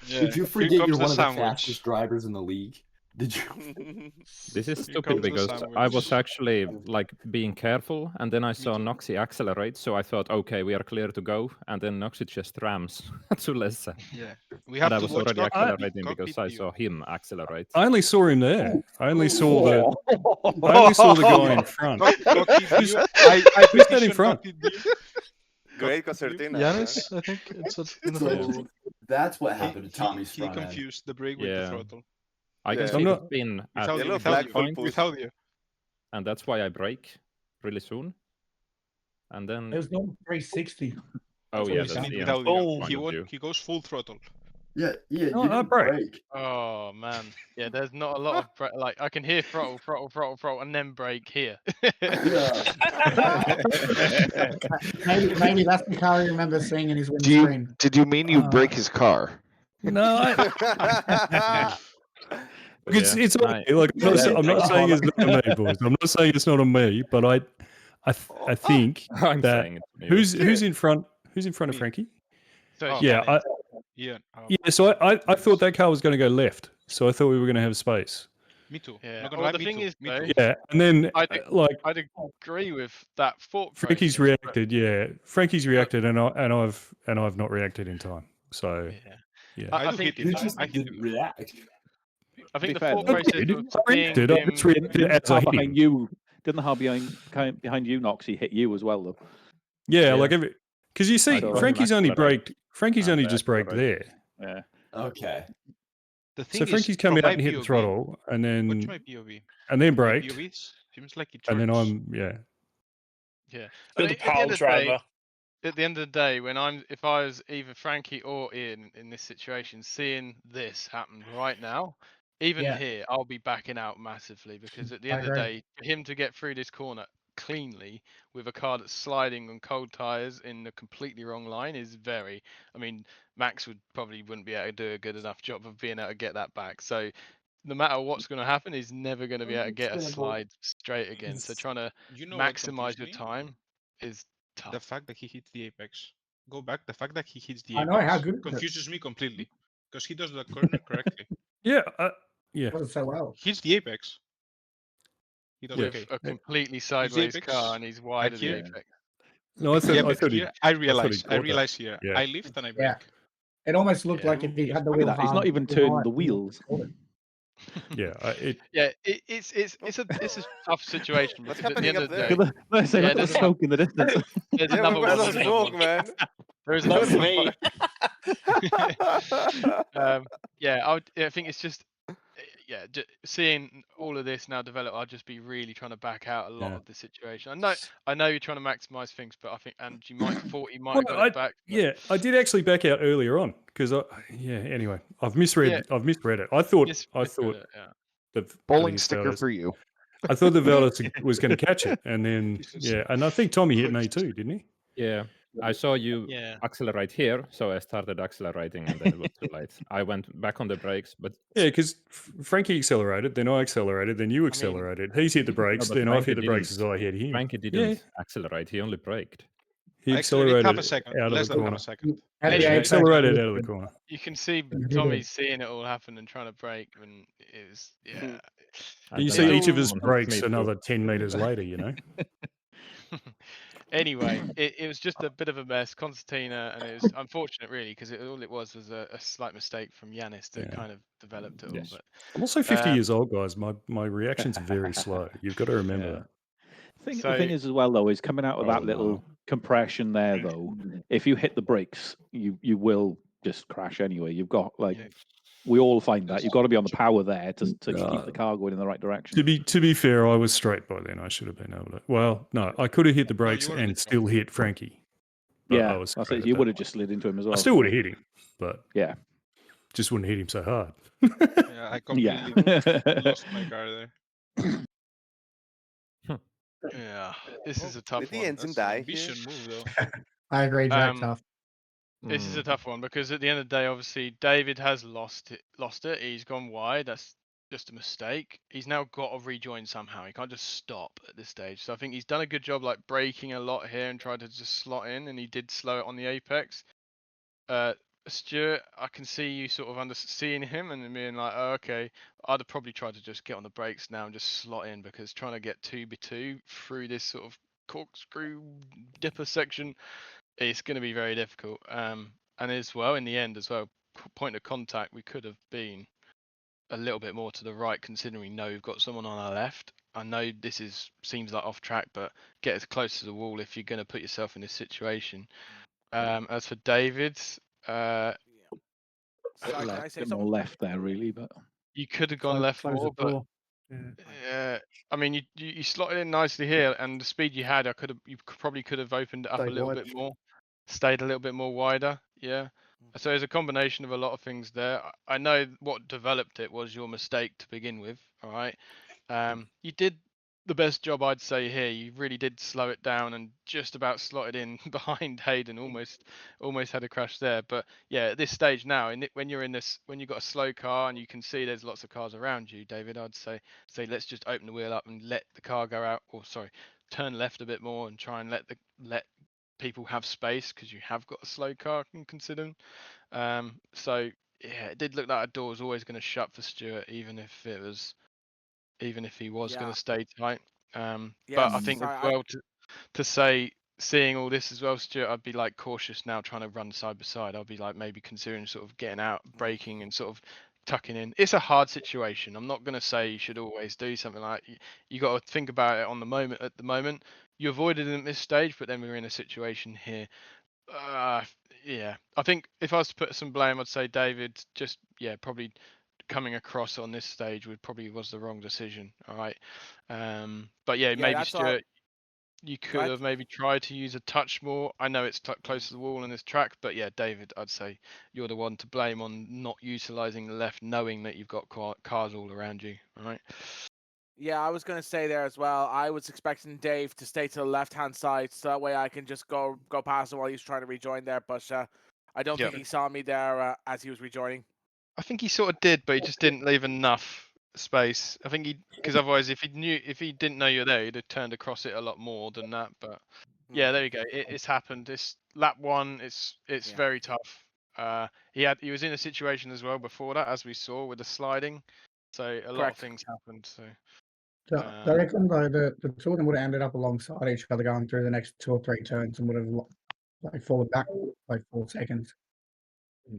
Did you forget you're one of the fastest drivers in the league? Did you? This is stupid because I was actually like being careful, and then I saw Noxy accelerate, so I thought, okay, we are clear to go, and then Noxy just rams to Lessa. Yeah, we have and I to was watch already accelerating because I saw him accelerate. I only saw him there. I only saw the guy in front. I pushed that in front. Great concertina. Yanis, I think it's that's what happened to Tommy's front end. He confused the brake with the throttle. I can see the spin at without you. and that's why I brake. really soon. And then It was not 360. oh yeah, That's that's what the Tell you, point of view. he goes full throttle. Yeah, yeah, No, you I didn't break. break. Oh man, yeah. There's not a lot of like I can hear throttle, throttle, throttle, throttle, and then brake here. Yeah. Maybe that's the car he remembers seeing in his Do you, windscreen. did you mean you break his car? No, Yeah, it's okay. Like I'm not saying it's not on me, boys. I'm not saying it's not on me, but I think I'm that saying it's me. who's in front of Frankie? So it's Yeah, Yannick. Yeah. yeah. So I thought that car was going to go left, so I thought we were going to have space. Me too. Yeah. Not gonna Well, lie, the me thing too. is, Me though, too. Yeah, and then I'd agree with that thought process. Frankie's reacted. Yeah, Frankie's But reacted, and I've not reacted in time. So yeah, I think You just didn't react. I think the fair, thought though, process of I seeing reacted. I him. just reacted Didn't as the car I hit him. behind you? Didn't the car behind you, Noxie, hit you as well though? Yeah, Yeah. like because you see, So- Frankie's only Accelerate. braked. Frankie's And only just braked there. Yeah. Okay. The thing So is, Frankie's come from out my and hit the POV, throttle, and Watch then my POV. and then My braked, POV seems like he and then turns. Yeah. You're I the mean, at the pile end of the day, driver. at the end of the day, if I was either Frankie or Ian in this situation, seeing this happen right now, even Yeah. here, I'll be backing out massively because at the I end of the agree. day, for him to get through this corner cleanly with a car that's sliding on cold tires in the completely wrong line is very. I mean, Max wouldn't be able to do a good enough job of being able to get that back. So no matter what's going to happen, he's never going to be able to get a slide straight again. So trying to You know what maximize confused your me? time is tough. The fact that he hits the apex. Go back. The fact that he hits the I apex know, how good is it? confuses me completely because he does the corner correctly. yeah, yeah. Does it so well. Hits the apex. He does With okay. a completely Hits the sideways apex, car and he's wide and of the here- apex. No, I thought, Yeah, I but thought he. here I thought he realize caught that. here. Yeah. I lift and I Yeah. break. It almost looked Yeah. like if he had the Look at wheel that. He's hard, not even too turned high, the he would've wheels. caught it. Yeah, It's a tough situation What's because at the happening end up of the there? day, Look at the Yeah, there's smoke in the distance. there's Yeah, another where's one. the smoke, man? There is Not another me. one. I think it's just seeing all of this now develop, I'll just be really trying to back out a lot Yeah. of the situation. I know you're trying to maximize things, but I think and you might thought you might Well, have got it back. But yeah, I did actually back out earlier on because Anyway, I've misread. Yeah. I've misread it. I thought yeah. that Bowling that sticker Valdez- for you. I thought the Valdez was going to catch it, and then and I think Tommy hit me too, didn't he? Yeah, I saw you Yeah. accelerate here, so I started accelerating, and then it was too late. I went back on the brakes, but Yeah, because Frankie accelerated, then I accelerated, then you accelerated. He's hit the brakes, but then I've Frankie hit the brakes as didn't. I hit him. Frankie didn't accelerate; he only braked. He I accelerated accelerated half a second, out of less the than corner. half a second. At Yeah, the he apex, accelerated out of the corner. You can see Tommy's seeing it all happen and trying to brake, and it was You And see then each of us someone hits brakes me too. another 10 meters later, you know? Anyway, it was just a bit of a mess, concertina, and it was unfortunate, really, because all it was a slight mistake from Yanis that kind of developed it all. But I'm also 50 years old, guys. My reactions are very slow. You've got to remember that. The thing is as well though is coming out of that little compression there though. If you hit the brakes, you will just crash anyway. You've got we all find that you've got to be on the power there to keep the car going in the right direction. To be fair, I was straight by then. I should have been able to. Well, no, I could have hit the brakes and still hit Frankie. But I was straight you at would that have just slid into him as point. well. I still would have hit him, but yeah, just wouldn't hit him so hard. Yeah, I completely lost my car there. Yeah, this is a tough Did the one. engine That's an die ambition here? move though. I agree, Jack. Tough. This is a tough one because at the end of the day, obviously, David has lost it. He's gone wide. That's just a mistake. He's now got to rejoin somehow. He can't just stop at this stage. So I think he's done a good job, like braking a lot here and tried to just slot in, and he did slow it on the apex. Stuart, I can see you sort of seeing him and being like, oh, okay, I'd have probably tried to just get on the brakes now and just slot in because trying to get 2v2 through this sort of corkscrew dipper section, it's going to be very difficult. And as well, in the end as well, point of contact, we could have been a little bit more to the right considering we know we've got someone on our left. I know this seems like off track, but get as close to the wall if you're going to put yourself in this situation. As for David's, Sorry, can I say bit something? more left there really, but you could have gone left Close the more, but door. Yeah, I mean, you slotted in nicely here, and the speed you had, you probably could have opened it up a Stayed little wide. bit more, stayed a little bit more wider. Yeah. So there's a combination of a lot of things there. I know what developed it was your mistake to begin with. All right. You did the best job, I'd say here. You really did slow it down and just about slotted in behind Hayden. Almost had a crash there. But yeah, at this stage now, when you're in this, when you've got a slow car and you can see there's lots of cars around you, David, I'd say let's just open the wheel up and let the car go out. Or sorry, turn left a bit more and try and let people have space because you have got a slow car considering. So yeah, it did look like a door was always going to shut for Stuart, even if he was going to stay tight. But I think as well to say, seeing all this as well, Stuart, I'd be like cautious now trying to run side by side. I'll be like maybe considering sort of getting out, braking and sort of tucking in. It's a hard situation. I'm not going to say you should always do something like you got to think about it on the moment. At the moment, you avoided it at this stage, but then we're in a situation here. Yeah, I think if I was to put some blame, I'd say David just probably coming across on this stage probably was the wrong decision. All right, but maybe Stuart, you could have maybe tried to use a touch more. I know it's close to the wall in this track, but yeah, David, I'd say you're the one to blame on not utilizing the left, knowing that you've got cars all around you. All right. Yeah, I was going to say there as well. I was expecting Dave to stay to the left-hand side, so that way I can just go past him while he's trying to rejoin there. But I don't think he saw me there as he was rejoining. I think he sort of did, but he just didn't leave enough space. I think because otherwise, if he didn't know you're there, he'd have turned across it a lot more than that. But yeah, there you go. It's happened. It's lap one. It's very tough. He was in a situation as well before that, as we saw with the sliding. So a lot of things happened. So. I reckon though the two of them would have ended up alongside each other going through the next 2 or 3 turns and would have like fallen back like 4 seconds.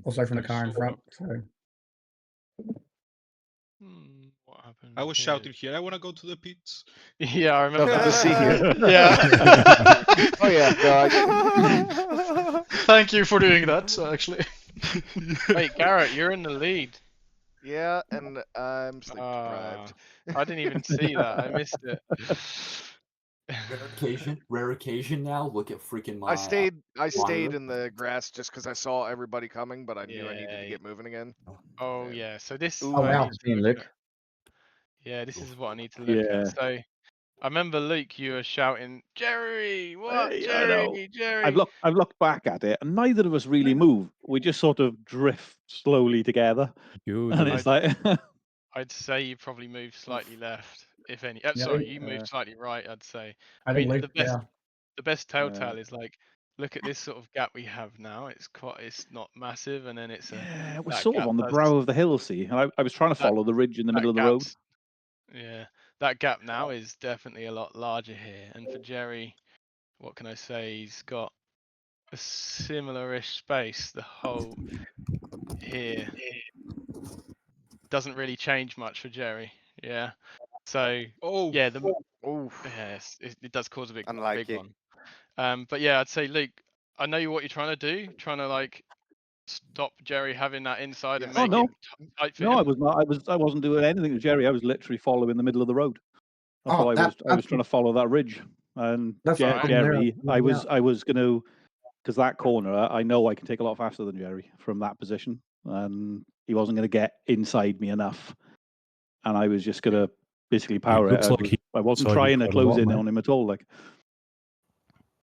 Also from the car in front. So. What happened? I was shouting here. I want to go to the pits. Yeah, I remember Nothing to see here. Yeah. Oh yeah, God. Thank you for doing that. Actually. Wait, Garrett, you're in the lead. Yeah, and I'm sleep deprived. I didn't even see that. I missed it. Rare occasion now. Look at freaking my. I stayed monitor. in the grass just because I saw everybody coming, but I knew I needed to get moving again. Oh yeah, so this. Oh wow, Luke. Yeah, this is what I need to look at. So I remember Luke, you were shouting, "Jerry, what? Jerry, Jerry!" I've looked back at it, and neither of us really move. We just sort of drift slowly together, and it's like. I'd say you probably moved slightly left, if any. Sorry, you moved slightly right. I'd say. I mean, think the best telltale is like, look at this sort of gap we have now. It's not massive, and then it's we're sort of on the brow of the hill. See, and I was trying to follow the ridge in the middle of the road. Yeah, that gap now is definitely a lot larger here. And for Jerry, what can I say? He's got a similar-ish space. The whole here doesn't really change much for Jerry. Yeah. So yeah, yes, it does cause a big one. But yeah, I'd say Luke, I know what you're trying to do, trying to like stop Jerry having that inside and make it tight for him. I was not. I wasn't doing anything to Jerry. I was literally following the middle of the road. That's all I was trying to follow that ridge. And Jerry, I was going to, because that corner, I know I can take a lot faster than Jerry from that position, and he wasn't going to get inside me enough, and I was just going to basically power it. I wasn't trying to close in on him at all. Like,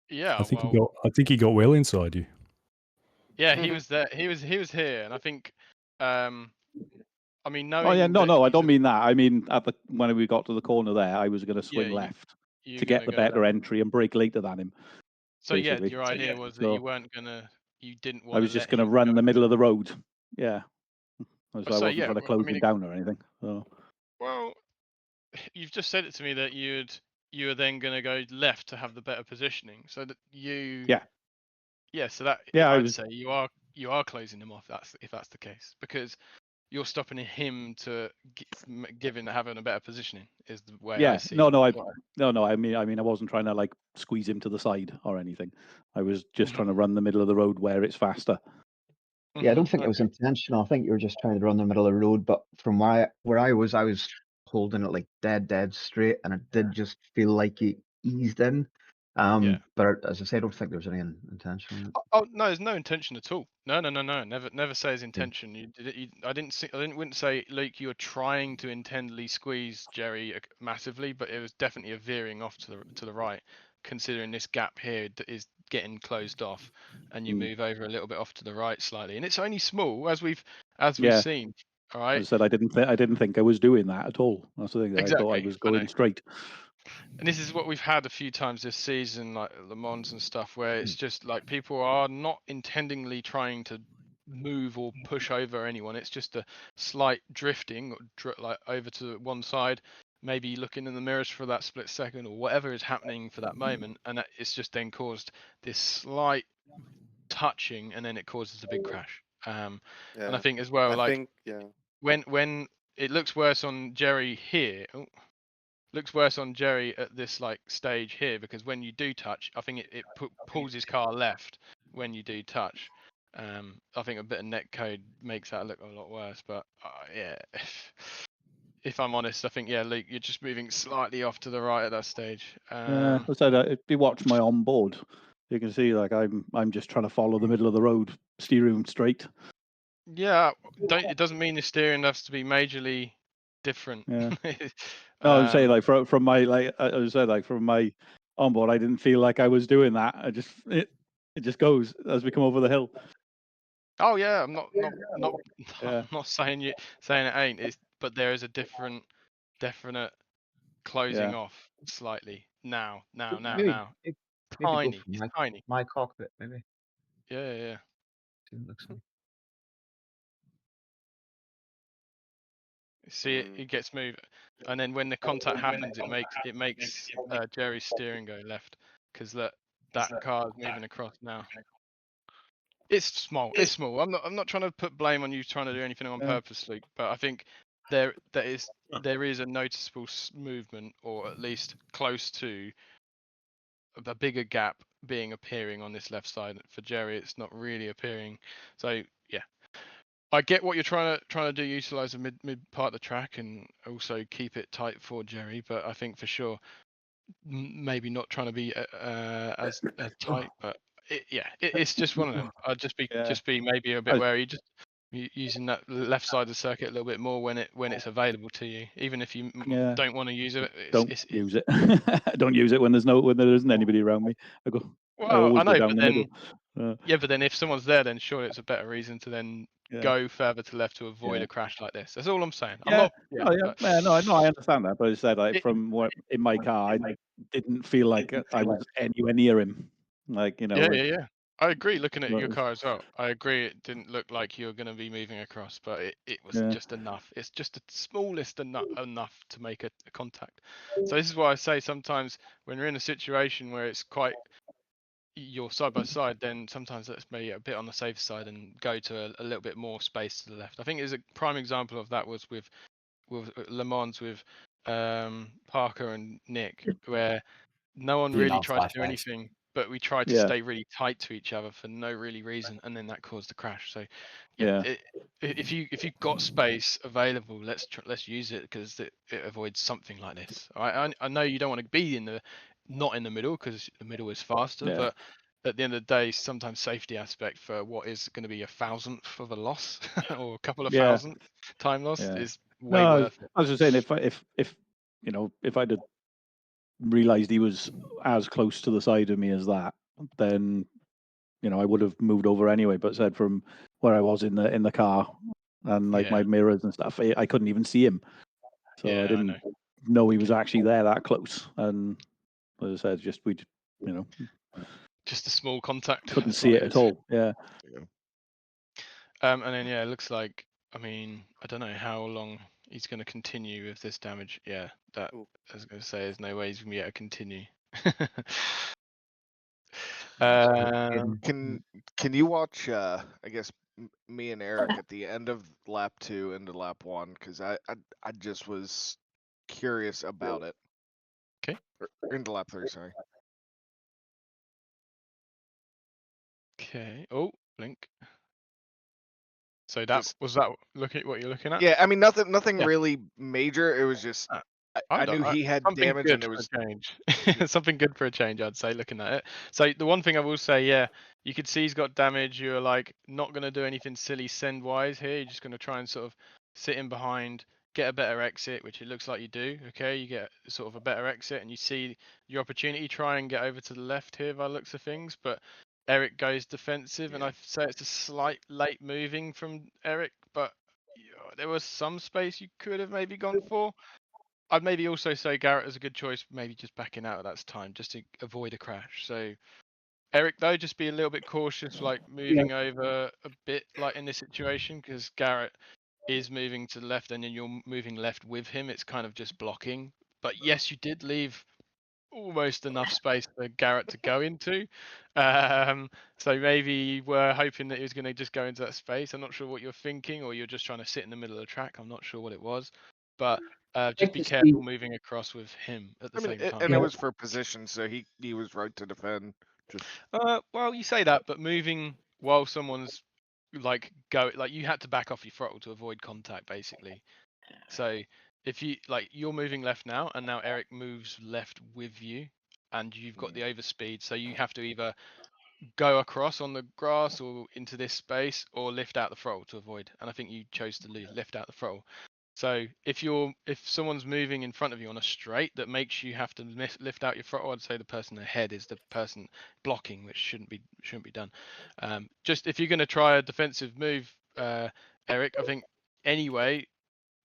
yeah, I think he got well inside you. Yeah, he was there. He was here, and I think, I mean, knowing. Oh yeah, no, I don't mean that. I mean when we got to the corner there, I was going to swing left to get the better entry and brake later than him. So basically. Yeah, your idea was that you didn't want. I was just going to run the middle of the road. Yeah, I wasn't trying to close him down or anything. So. Well, you've just said it to me that you were then going to go left to have the better positioning, so that you. Yeah, so that I'd say you are closing him off. If that's the case, because you're stopping him to having a better positioning is the way I see. No. I mean, I wasn't trying to like squeeze him to the side or anything. I was just trying to run the middle of the road where it's faster. Yeah, I don't think it was intentional. I think you were just trying to run the middle of the road. But from where I was holding it like dead straight, and it did just feel like it eased in. But as I said, I don't think there was any intention on it. Oh no, there's no intention at all. No. Never say his intention. I wouldn't say, Luke, you were trying to intendly squeeze Jerry massively, but it was definitely a veering off to the right, considering this gap here is getting closed off, and you move over a little bit off to the right slightly, and it's only small as we've seen. All right. As I said, I didn't think I was doing that at all. That's the thing. I thought I was going straight. And this is what we've had a few times this season, like Le Mans and stuff, where it's just like people are not intendingly trying to move or push over anyone. It's just a slight drifting, like over to one side, maybe looking in the mirrors for that split second or whatever is happening for that moment, and it's just then caused this slight touching, and then it causes a big crash. And I think as well, when it looks worse on Jerry here. Looks worse on Jerry at this like stage here, because when you do touch, I think it pulls his car left when you do touch. I think a bit of netcode makes that look a lot worse. But yeah, if I'm honest, I think Luke, you're just moving slightly off to the right at that stage. I said if you watch my onboard, you can see like I'm just trying to follow the middle of the road, steering straight. Yeah, it doesn't mean the steering has to be majorly different. Yeah. No, I would say like from my from my onboard, I didn't feel like I was doing that. It just goes as we come over the hill. Oh yeah, I'm not saying it ain't. But there is a definite closing off slightly now. Maybe Tiny, go from tiny. my cockpit, maybe. Yeah. See what it looks like. See it gets moved, and then when the contact happens, it makes Jerry's steering go left, because that car is moving across now. It's small. I'm not trying to put blame on you trying to do anything on purpose, Luke, but I think there is a noticeable movement, or at least close to a bigger gap appearing on this left side. For Jerry, it's not really appearing. So yeah. I get what you're trying to do, utilize the mid part of the track and also keep it tight for Jerry, but I think for sure maybe not trying to be as tight, but it's just one of them. I'd just be maybe a bit wary, just using that left side of the circuit a little bit more when it's available to you, even if you don't want to use it. Use it. Don't use it when there isn't anybody around me. I always go down the middle. But then if someone's there, then surely it's a better reason to then go further to left to avoid a crash like this. That's all I'm saying. No, I understand that, but I said like in my car, I didn't feel like I was anywhere near him. Like Yeah. I agree. Looking at your car as well, I agree. It didn't look like you were going to be moving across, but it was just enough. It's just the smallest enough to make a contact. So this is why I say sometimes when you're in a situation where it's quite you're side by side, then sometimes let's be a bit on the safe side and go to a little bit more space to the left. I think is a prime example of that was with Le Mans with Parker and Nick, where no one really tried to do anything, but we tried to stay really tight to each other for no really reason, and then that caused the crash. So if you've got space available, let's use it, because it avoids something like this. I know you don't want to be not in the middle, because the middle is faster, but at the end of the day, sometimes safety aspect for what is going to be a thousandth of a loss or a couple of thousand time loss is way worth it. I was just saying, if I'd have realized he was as close to the side of me as that, then I would have moved over anyway. But said from where I was in the car and like my mirrors and stuff, I couldn't even see him, so I didn't know he was actually there that close. And as I said, just a small contact. Couldn't see it at all. Yeah. And then it looks like, I don't know how long he's going to continue with this damage. That I was going to say, there's no way he's going to be able to continue. Can you watch I guess me and Eric at the end of lap 2 into lap 1, because I just was curious about it. Okay. Into lap 3, sorry. Okay. Oh, blink. So that was that. Look at what you're looking at. Yeah, I mean nothing Yeah. really major. It was just I knew he had something damage good and it for was a change. Something good for a change, I'd say. Looking at it, so the one thing I will say, yeah, you could see he's got damage. You're like not going to do anything silly send wise here. You're just going to try and sort of sit in behind, get a better exit, which it looks like you do. Okay, you get sort of a better exit, and you see your opportunity. Try and get over to the left here by the looks of things, but Eric goes defensive, and I say it's a slight late moving from Eric, but there was some space you could have maybe gone for. I'd maybe also say Garrett is a good choice, maybe just backing out at that time, just to avoid a crash. So Eric, though, just be a little bit cautious, like moving over a bit, like in this situation, because Garrett is moving to the left, and then you're moving left with him. It's kind of just blocking. But yes, you did leave almost enough space for Garrett to go into. So maybe you were hoping that he was going to just go into that space. I'm not sure what you're thinking, or you're just trying to sit in the middle of the track. I'm not sure what it was, but just be careful moving across with him at the same time. and it was for position, so he was right to defend. Just well, you say that, but moving while someone's like you had to back off your throttle to avoid contact, basically. So if you're moving left now, and now Eric moves left with you, and you've got the overspeed, so you have to either go across on the grass or into this space, or lift out the throttle to avoid. And I think you chose to lift out the throttle. So if someone's moving in front of you on a straight that makes you have to lift out your throttle, I'd say the person ahead is the person blocking, which shouldn't be done. Just if you're going to try a defensive move, Eric, I think anyway,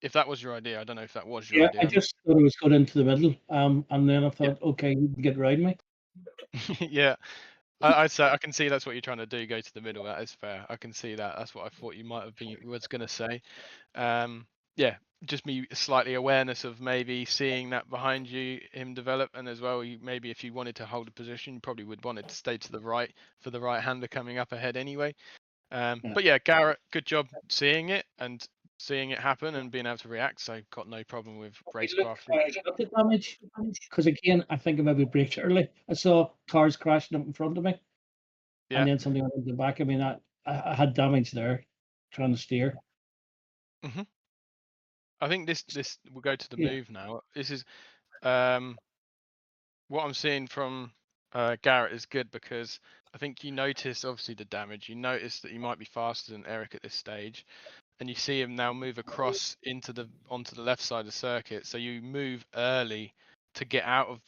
if that was your idea, I don't know if that was your idea. I just thought it was going into the middle, and then I thought, okay, you can get around me. Yeah. I'd say I can see that's what you're trying to do. Go to the middle. That is fair. I can see that. That's what I thought you might have been was going to say. Yeah, just be slightly awareness of maybe seeing that behind you, him develop, and as well, maybe if you wanted to hold a position, you probably would want it to stay to the right for the right hander coming up ahead anyway. But yeah, Garrett, good job seeing it and seeing it happen and being able to react. So got no problem with racecraft. I got the damage because again, I think I maybe braked early. I saw cars crashing up in front of me, and then something went in the back. I mean, I had damage there trying to steer. I think this we'll go to the move now. This is what I'm seeing from Garrett is good, because I think you notice obviously the damage. You notice that he might be faster than Eric at this stage, and you see him now move across onto the left side of the circuit. So you move early to get out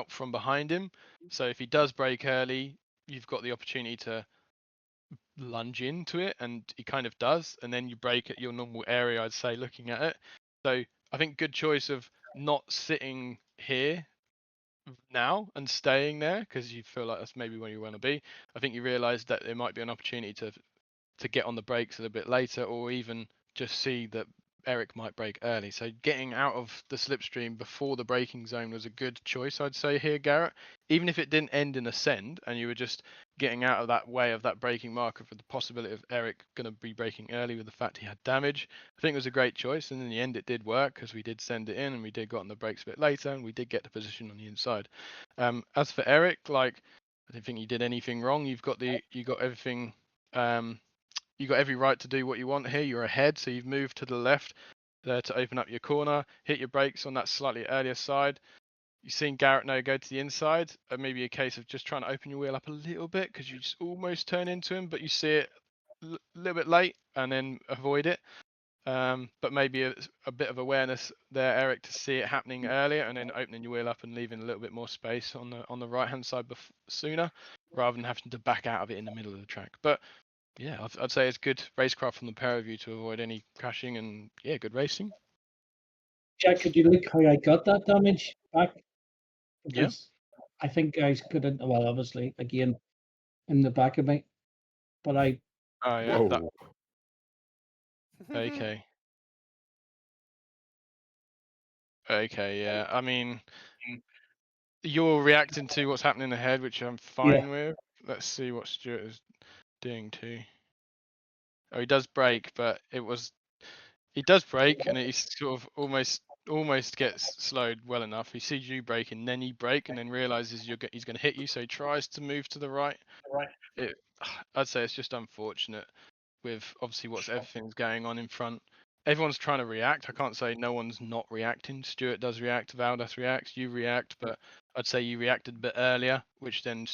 from behind him. So if he does brake early, you've got the opportunity to lunge into it, and he kind of does, and then you brake at your normal area, I'd say, looking at it. So I think good choice of not sitting here now and staying there because you feel like that's maybe where you want to be. I think you realize that there might be an opportunity to get on the brakes a little bit later, or even just see that Eric might brake early. So getting out of the slipstream before the braking zone was a good choice, I'd say here, Garrett. Even if it didn't end in a send and you were just getting out of that way of that braking marker for the possibility of Eric going to be braking early with the fact he had damage, I think it was a great choice. And in the end, it did work because we did send it in and we did got on the brakes a bit later and we did get the position on the inside. As for Eric, I don't think you did anything wrong. You got everything. You got every right to do what you want here. You're ahead, so you've moved to the left there to open up your corner, hit your brakes on that slightly earlier side. You've seen Garrett now go to the inside, and maybe a case of just trying to open your wheel up a little bit because you just almost turn into him, but you see it a little bit late and then avoid it. But maybe a bit of awareness there, Eric, to see it happening earlier and then opening your wheel up and leaving a little bit more space on the right hand side sooner, rather than having to back out of it in the middle of the track. But yeah, I'd say it's good racecraft from the pair of you to avoid any crashing, and yeah, good racing. Jack, could you look how I got that damage back? Because I think guys couldn't. Well, obviously, again, in the back of me, but I. Oh yeah. Okay. Okay. Yeah. I mean, you're reacting to what's happening ahead, which I'm fine with. Let's see what Stuart is doing too. Oh, he does brake, but he does brake, and he sort of almost gets slowed well enough. He sees you brake, and then he brake, and then realizes he's going to hit you, so he tries to move to the right. I'd say it's just unfortunate. with obviously everything's going on in front. Everyone's trying to react. I can't say no one's not reacting. Stuart does react, Valdas reacts, you react, but I'd say you reacted a bit earlier, which then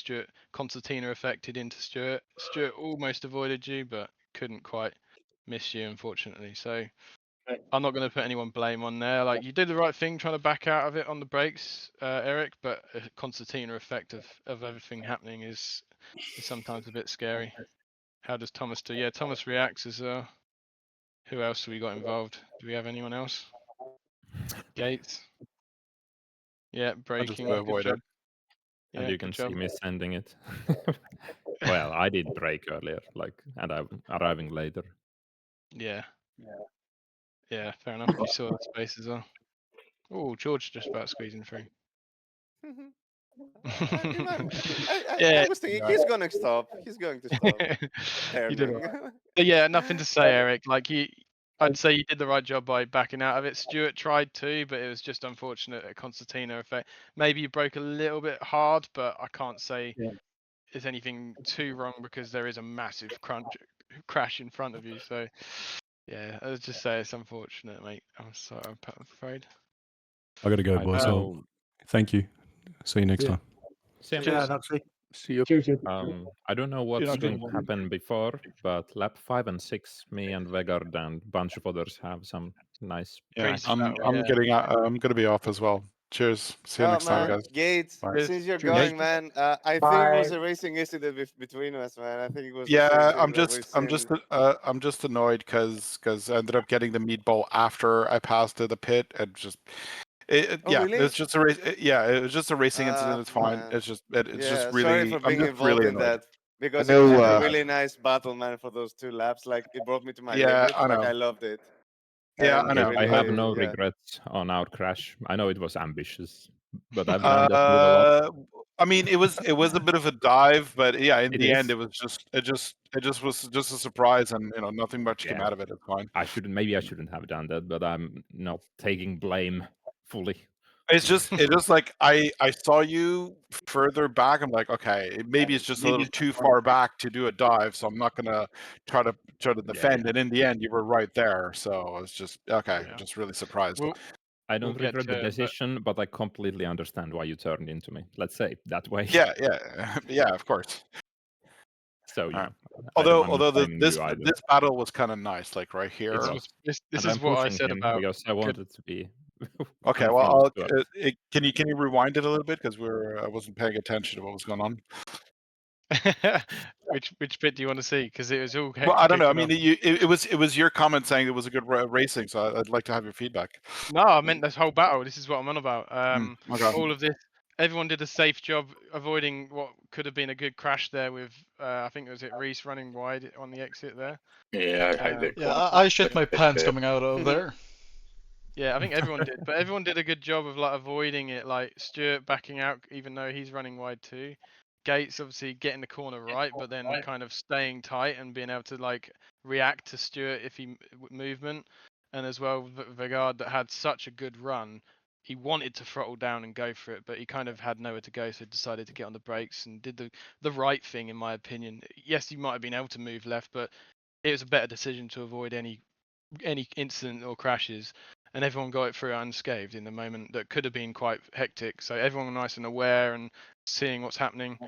Concertina affected into Stuart. Stuart almost avoided you, but couldn't quite miss you, unfortunately. So I'm not going to put anyone blame on there. Like, you did the right thing trying to back out of it on the brakes, Eric, but a concertina effect of everything happening is sometimes a bit scary. How does Thomas do? Yeah, Thomas reacts as who else have we got involved? Do we have anyone else? Gates. Yeah, braking. Good avoid job. it. Yeah, And you can good job. see me sending it. Well, I did brake earlier, and I'm arriving later. Yeah. Yeah, fair enough. You saw the space as well. Oh, George just about squeezing through. I was thinking he's going to stop. He's going to stop. You did it. But yeah, nothing to say, Eric. Like I'd say you did the right job by backing out of it. Stuart tried to, but it was just unfortunate a concertina effect. Maybe you broke a little bit hard, but I can't say there's anything too wrong because there is a massive crash in front of you. So yeah, I'll just say it's unfortunate, mate. I'm afraid. I got to go, boys. So thank you. See you next time. Yeah, that's it. See you. Cheers. I don't know what's going to happen before, but lap 5 and 6, me and Vegard and a bunch of others have some nice. Yeah, I'm getting out. I'm going to be off as well. Cheers. See you next time, guys. Gates, Bye. since you're going, man, I think it was a racing incident between us, man. I think it was. Yeah, I'm just annoyed because I ended up getting the meatball after I passed to the pit and just. Really? It's just a race. It was just a racing incident. It's fine. Man. It's just really. Sorry for being involved in that because it know, was a really nice battle, man. For those 2 laps, like it brought me to my limit. I know. Like I loved it. Yeah, And I know. I have no regrets on our crash. I know it was ambitious, but I've done that move a lot. I mean, it was a bit of a dive, but yeah, in the end, is. it was just was just a surprise, and nothing much came out of it. It's fine. Maybe I shouldn't have done that, but I'm not taking blame fully. It's just like I saw you further back. I'm like, okay, maybe it's just a little too far back to do a dive, so I'm not gonna try to defend. And in the end, you were right there, so it's just okay. Just really surprised. I don't regret the decision, but I completely understand why you turned into me. Let's say that way. Yeah, of course. So yeah. Although this battle was kind of nice, like right here. This is what I said about because I wanted to be. Okay, well, can you rewind it a little bit because I wasn't paying attention to what was going on. Which bit do you want to see? Because it was all. Well, I don't know. I mean, it was your comment saying it was a good racing, so I'd like to have your feedback. No, I meant this whole battle. This is what I'm on about. Okay. All of this. Everyone did a safe job avoiding what could have been a good crash there with, I think it was Reese running wide on the exit there. Yeah, I shit my pants coming out of there. Yeah, I think everyone did, but everyone did a good job of like avoiding it. Like Stuart backing out, even though he's running wide too. Gates obviously getting the corner right, but then kind of staying tight and being able to like react to Stuart if he movement, and as well Vegard that had such a good run. He wanted to throttle down and go for it, but he kind of had nowhere to go, so decided to get on the brakes and did the right thing in my opinion. Yes, he might have been able to move left, but it was a better decision to avoid any incident or crashes. And everyone got it through unscathed in the moment that could have been quite hectic. So everyone was nice and aware and seeing what's happening.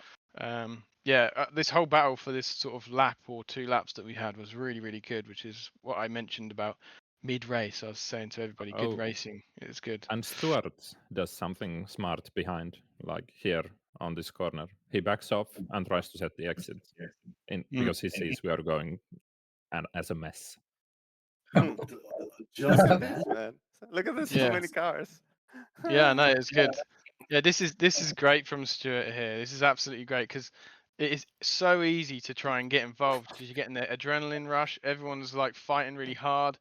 This whole battle for this sort of lap or 2 laps that we had was really, really good, which is what I mentioned about mid-race. I was saying to everybody, good racing. It was good. And Stuart does something smart behind, like here on this corner. He backs off and tries to set the exit because he sees we are going as a mess. Just look at this, man. Look at this, so many cars. Yeah, no, it's good. Yeah, this is great from Stuart here. This is absolutely great because it is so easy to try and get involved because you're getting the adrenaline rush. Everyone's like fighting really hard,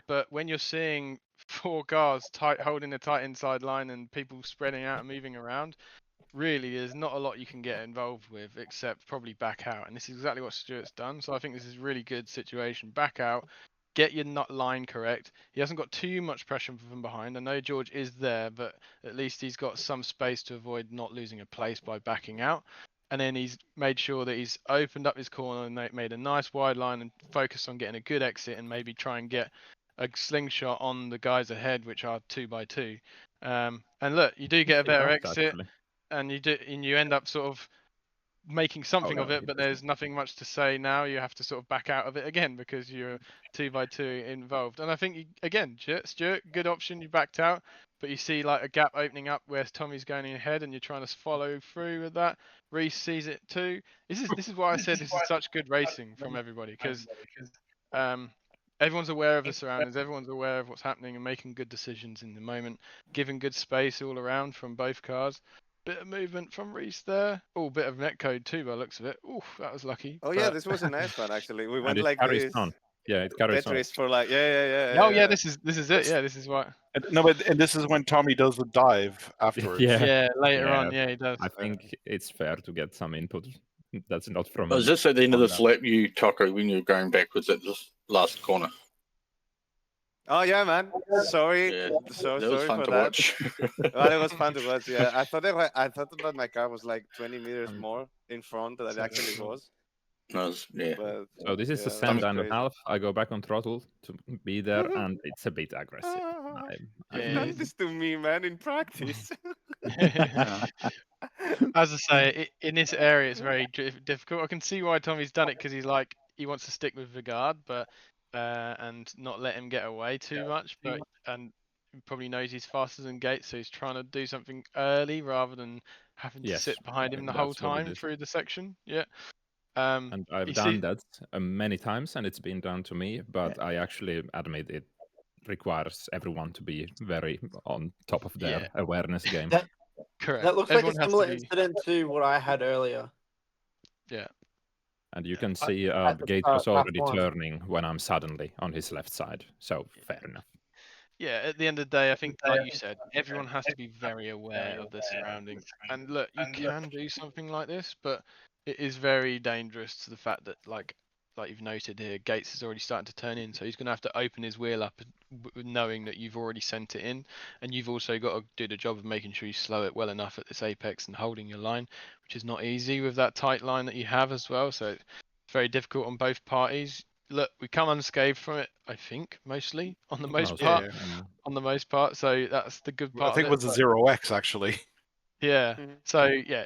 but when you're seeing 4 cars holding a tight inside line and people spreading out and moving around, really there's not a lot you can get involved with except probably back out. And this is exactly what Stuart's done. So I think this is a really good situation. Back out. Get your line correct. He hasn't got too much pressure from behind. I know George is there, but at least he's got some space to avoid not losing a place by backing out. and then he's made sure that he's opened up his corner and made a nice wide line and focused on getting a good exit and maybe try and get a slingshot on the guys ahead, which are 2x2. And look, you do get a better exit, and you end up sort of making something of it, but there's nothing much to say now. You have to sort of back out of it again because you're 2x2 involved. And I think again, Stuart, good option. You backed out, but you see like a gap opening up where Tommy's going ahead, and you're trying to follow through with that. Reese sees it too. This is why I said this is such good racing from everybody, because everyone's aware of the surroundings, everyone's aware of what's happening and making good decisions in the moment, giving good space all around from both cars. Bit of movement from Reese there. Oh, bit of netcode too by the looks of it. Oof, that was lucky. Oh yeah, this was a nice one actually. We went it like carries this. on. Yeah, it carries on. Tetris for like yeah. Oh yeah, this is it. Yeah, this is what. No, but and this is when Tommy does the dive afterwards. Yeah, later on. Yeah, he does. I think it's fair to get some input. That's not from. Was this at the end of this lap, you Taco, when you were going backwards at this last corner? Oh yeah, man. Sorry, sorry for that. Well, it was fun to watch. Yeah, I thought that my car was like 20 meters more in front than it actually was. Yeah. But, so this is a send and a half. I go back on throttle to be there, and it's a bit aggressive. You've done this to me, man, in practice. As I say, in this area, it's very difficult. I can see why Tommy's done it, because he wants to stick with Vigard, but and not let him get away too much. But and he probably knows he's faster than Gates, so he's trying to do something early rather than having to sit behind him the whole time through the section. Yeah. And I've done that many times, and it's been done to me. But I actually admit it requires everyone to be very on top of their awareness game. Correct. That looks like a similar incident to what I had earlier. Yeah. And you can see Gates was already turning when I'm suddenly on his left side. So fair enough. Yeah, at the end of the day, I think, like you said, everyone has to be very aware of their surroundings. And look, you can do something like this, but it is very dangerous to the fact that, like you've noted here, Gates is already starting to turn in, so he's going to have to open his wheel up knowing that you've already sent it in, and you've also got to do the job of making sure you slow it well enough at this apex and holding your line, which is not easy with that tight line that you have as well, so it's very difficult on both parties. Look, we come unscathed from it, I think, mostly on the most part. On the most part, so that's the good part. I think it was a 0x actually. Yeah. So yeah,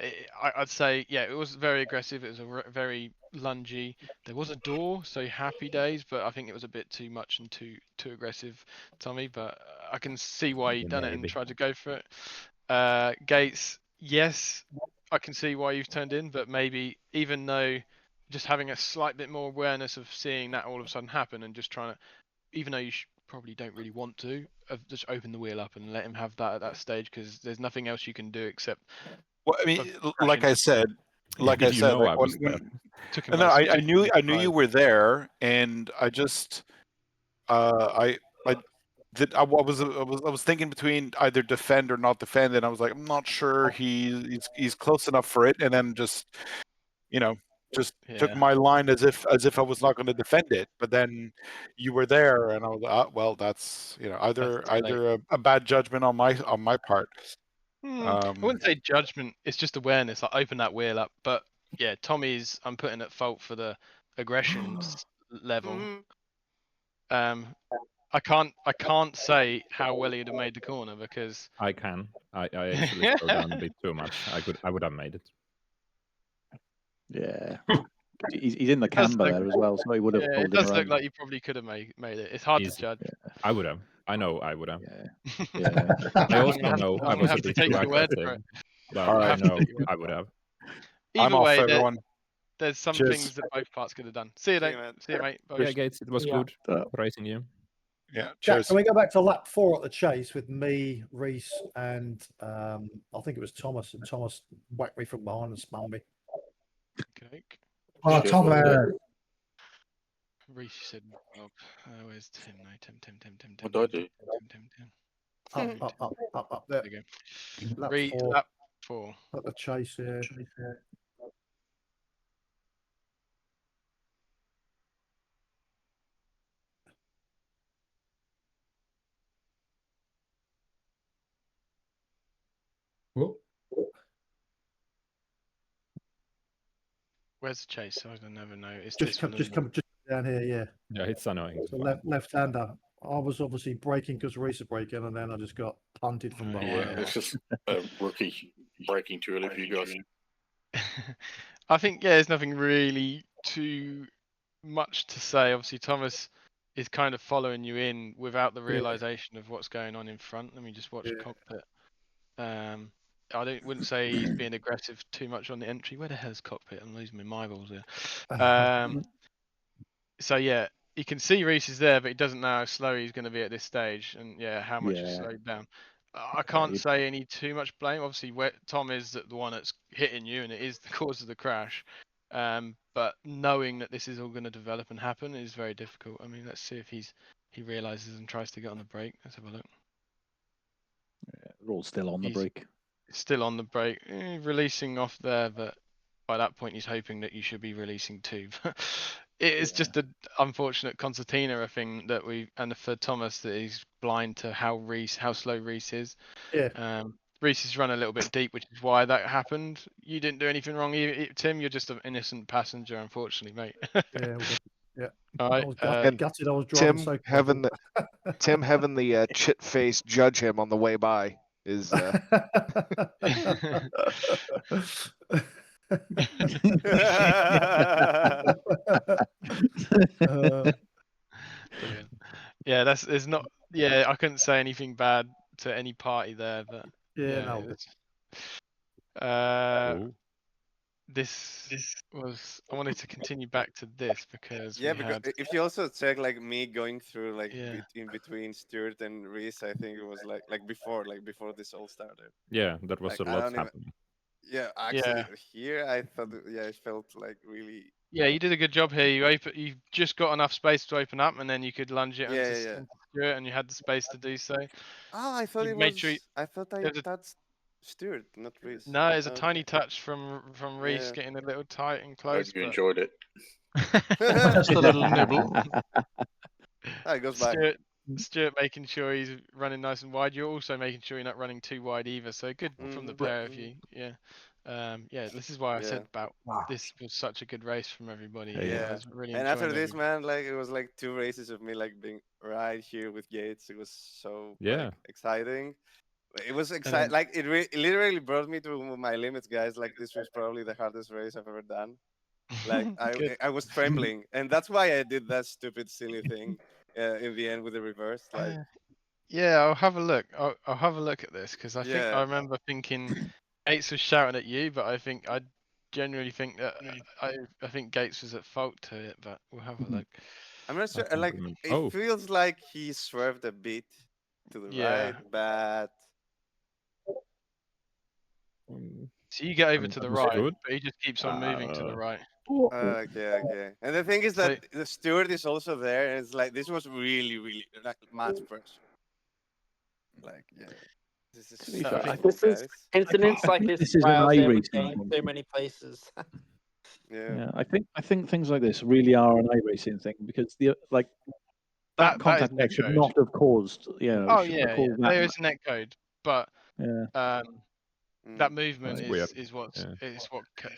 I'd say it was very aggressive. It was a very lungy. There was a door, so happy days, but I think it was a bit too much and too aggressive, Tommy. But I can see why he done it and tried to go for it. Gates, yes, I can see why you've turned in, but maybe even though just having a slight bit more awareness of seeing that all of a sudden happen and just trying to, even though you probably don't really want to, just open the wheel up and let him have that at that stage, because there's nothing else you can do except. Well, I mean, like I said, like I knew you were there, and I just, I was thinking between either defend or not defend, and I was like, I'm not sure he's close enough for it, and then just, took my line as if I was not going to defend it, but then you were there, and I was like, well, that's either a bad judgment on my part. I wouldn't say judgment; it's just awareness. I open that wheel up, but yeah, Tommy's I'm putting at fault for the aggression level. I can't say how well he'd have made the corner because I can. I actually slowed down a bit too much. I would have made it. Yeah. He's in the camber there as well, so he would have pulled him it does around. look like you probably could have made it. It's hard to judge. I would have. I know I would have. Yeah. I also know I was a bit too aggressive, but I know I would have. Either way, everyone. There's some things that both parts could have done. See you, mate. Yeah, Gates, it was good racing you. Yeah, Jack, can we go back to lap 4 at the chase with me, Reese, and I think it was Thomas, and Thomas whacked me from behind and spun me. Okay. Oh, Tom. Reese said, where's Tim? No, Tim. What do I do? Tim. Up there. There you go. Lap 4. At the chase here. Where's the chase? I don't never know. It's Just this one. just down here, yeah. Yeah, it's annoying. So left-hander. I was obviously braking because Reese was braking, and then I just got punted from behind. Yeah, it's just a rookie braking too early for you guys. I think there's nothing really too much to say. Obviously, Thomas is kind of following you in without the realization of what's going on in front. Let me just watch cockpit. I wouldn't say he's being aggressive too much on the entry. Where the hell's cockpit? I'm losing my eyeballs here. So yeah, you can see Reese is there, but he doesn't know how slow he's going to be at this stage, and how much he's slowed down. I can't say any too much blame. Obviously, Tom is the one that's hitting you, and it is the cause of the crash. But knowing that this is all going to develop and happen is very difficult. I mean, let's see if he realizes and tries to get on the brake. Let's have a look. Yeah, we're all still on the brake. Still on the brake, releasing off there, but by that point he's hoping that you should be releasing too. It is just an unfortunate concertina thing that and for Thomas that he's blind to how slow Reese is. Yeah. Reese has run a little bit deep, which is why that happened. You didn't do anything wrong, Tim. You're just an innocent passenger, unfortunately, mate. Yeah. All right. I was gutted. I was driving Tim having the chit face judge him on the way by is. Brilliant. Yeah, it's not. Yeah, I couldn't say anything bad to any party there, but this was. I wanted to continue back to this because because if you also check like me going through like in between Stuart and Reese, I think it was like before this all started. Yeah, that was a lot happening. Yeah, actually, here I thought it felt like really. Yeah, you did a good job here. You just got enough space to open up, and then you could lunge it into Stuart, and you had the space to do so. Oh, I thought I thought I touched Stuart, not Reese. No, it's a tiny touch from Reese getting a little tight and close. Hope you enjoyed it. Just a little nibble. It goes back. Stuart making sure he's running nice and wide. You're also making sure you're not running too wide either. So good from the pair of you. Yeah. This is why I said about this was such a good race from everybody. Yeah. I was really and after this, man, like it was like 2 races of me like being right here with Gates. It was so exciting. It was exciting. Like it literally brought me to my limits, guys. Like this was probably the hardest race I've ever done. Like I was trembling, and that's why I did that stupid silly thing in the end with the reverse. Like I'll have a look. I'll have a look at this because I think I remember thinking Gates was shouting at you, but I genuinely think that I think Gates was at fault to it. But we'll have a look. I'm not sure. Like it feels like he swerved a bit to the right, but. So you get over to the right, but he just keeps on moving to the right. Okay. And the thing is that the steward is also there, and it's like this was really, really like much pressure. Like, this is incidents like this wow, in so many places. I think things like this really are an iRacing thing because that contact there should not have caused. There is a netcode, but that movement is what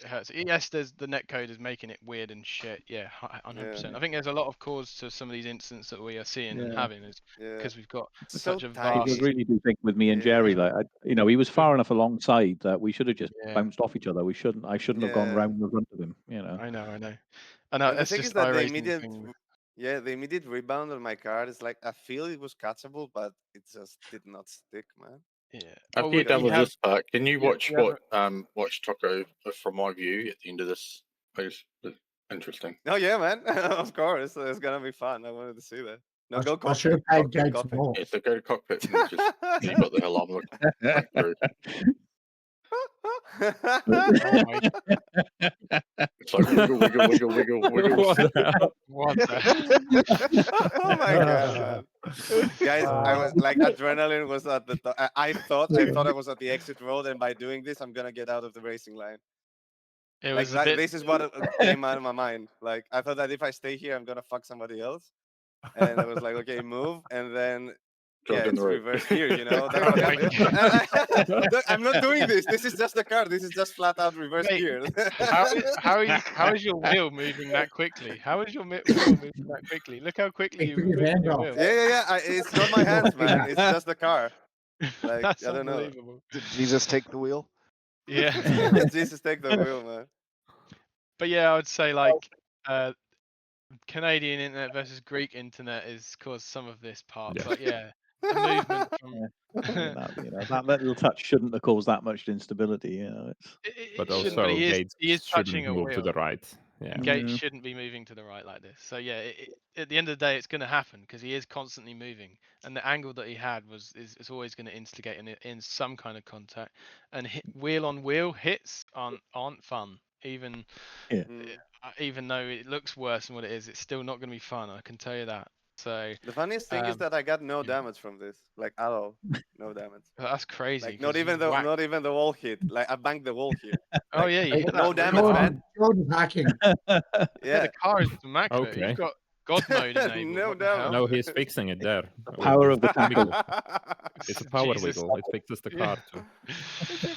hurts. Yes, there's the netcode is making it weird and shit. 100%. I think there's a lot of cause to some of these incidents that we are seeing and having is because we've got such a vast. I really do think with me and Jerry, like he was far enough alongside that we should have just bounced off each other. I shouldn't have gone round the front of him. I know. And the thing is that the immediate rebound on my card is like I feel it was catchable, but it just did not stick, man. After you're done with this part, can you watch watch Taco from my view at the end of this? Please, interesting. Oh yeah, man. Of course, it's gonna be fun. I wanted to see that. No, go cockpit. I should have paid Gates more. Yeah, so go to cockpit and just you got the hell I'm looking through. It's like wiggle. What the oh my god, man. Guys, I was like adrenaline was at the top. I thought I was at the exit road, and by doing this, I'm gonna get out of the racing line. This is what came out of my mind. Like I thought that if I stay here, I'm gonna fuck somebody else. And I was like, okay, move, and then drive down it's the road. reverse gear, you know. That's what happened. Look, I'm not doing this. This is just the car. This is just flat out reverse Mate, gear. how is your wheel moving that quickly? How is your wheel moving that quickly? Look how quickly you're moving your wheel. Yeah. It's not my hands, man. It's just the car. Like, That's I don't know. unbelievable. Did Jesus take the wheel? Yeah. Jesus take the wheel, man. But yeah, I would say like Canadian internet versus Greek internet has caused some of this part. Yeah. But yeah, the movement from that little touch shouldn't have caused that much instability. You know, But shouldn't, also, but he Gates is touching shouldn't a move wheel. to the right. Yeah. Gates shouldn't be moving to the right like this. So yeah, at the end of the day, it's going to happen because he is constantly moving, and the angle that he had is always going to instigate in some kind of contact. And wheel on wheel hits aren't fun. Even though it looks worse than what it is, it's still not going to be fun. I can tell you that. So the funniest thing is that I got no damage from this, like at all, no damage. That's crazy. Like not even the wall hit. Like I banged the wall here. Oh like, yeah, you hit no that damage, man. Jordan's hacking. Yeah, the car is immaculate. Okay. You've got God mode enabled. No What the hell? damage. No, he's fixing it there. Power of the tackle. It's a power Jesus. wiggle. It fixes the car too.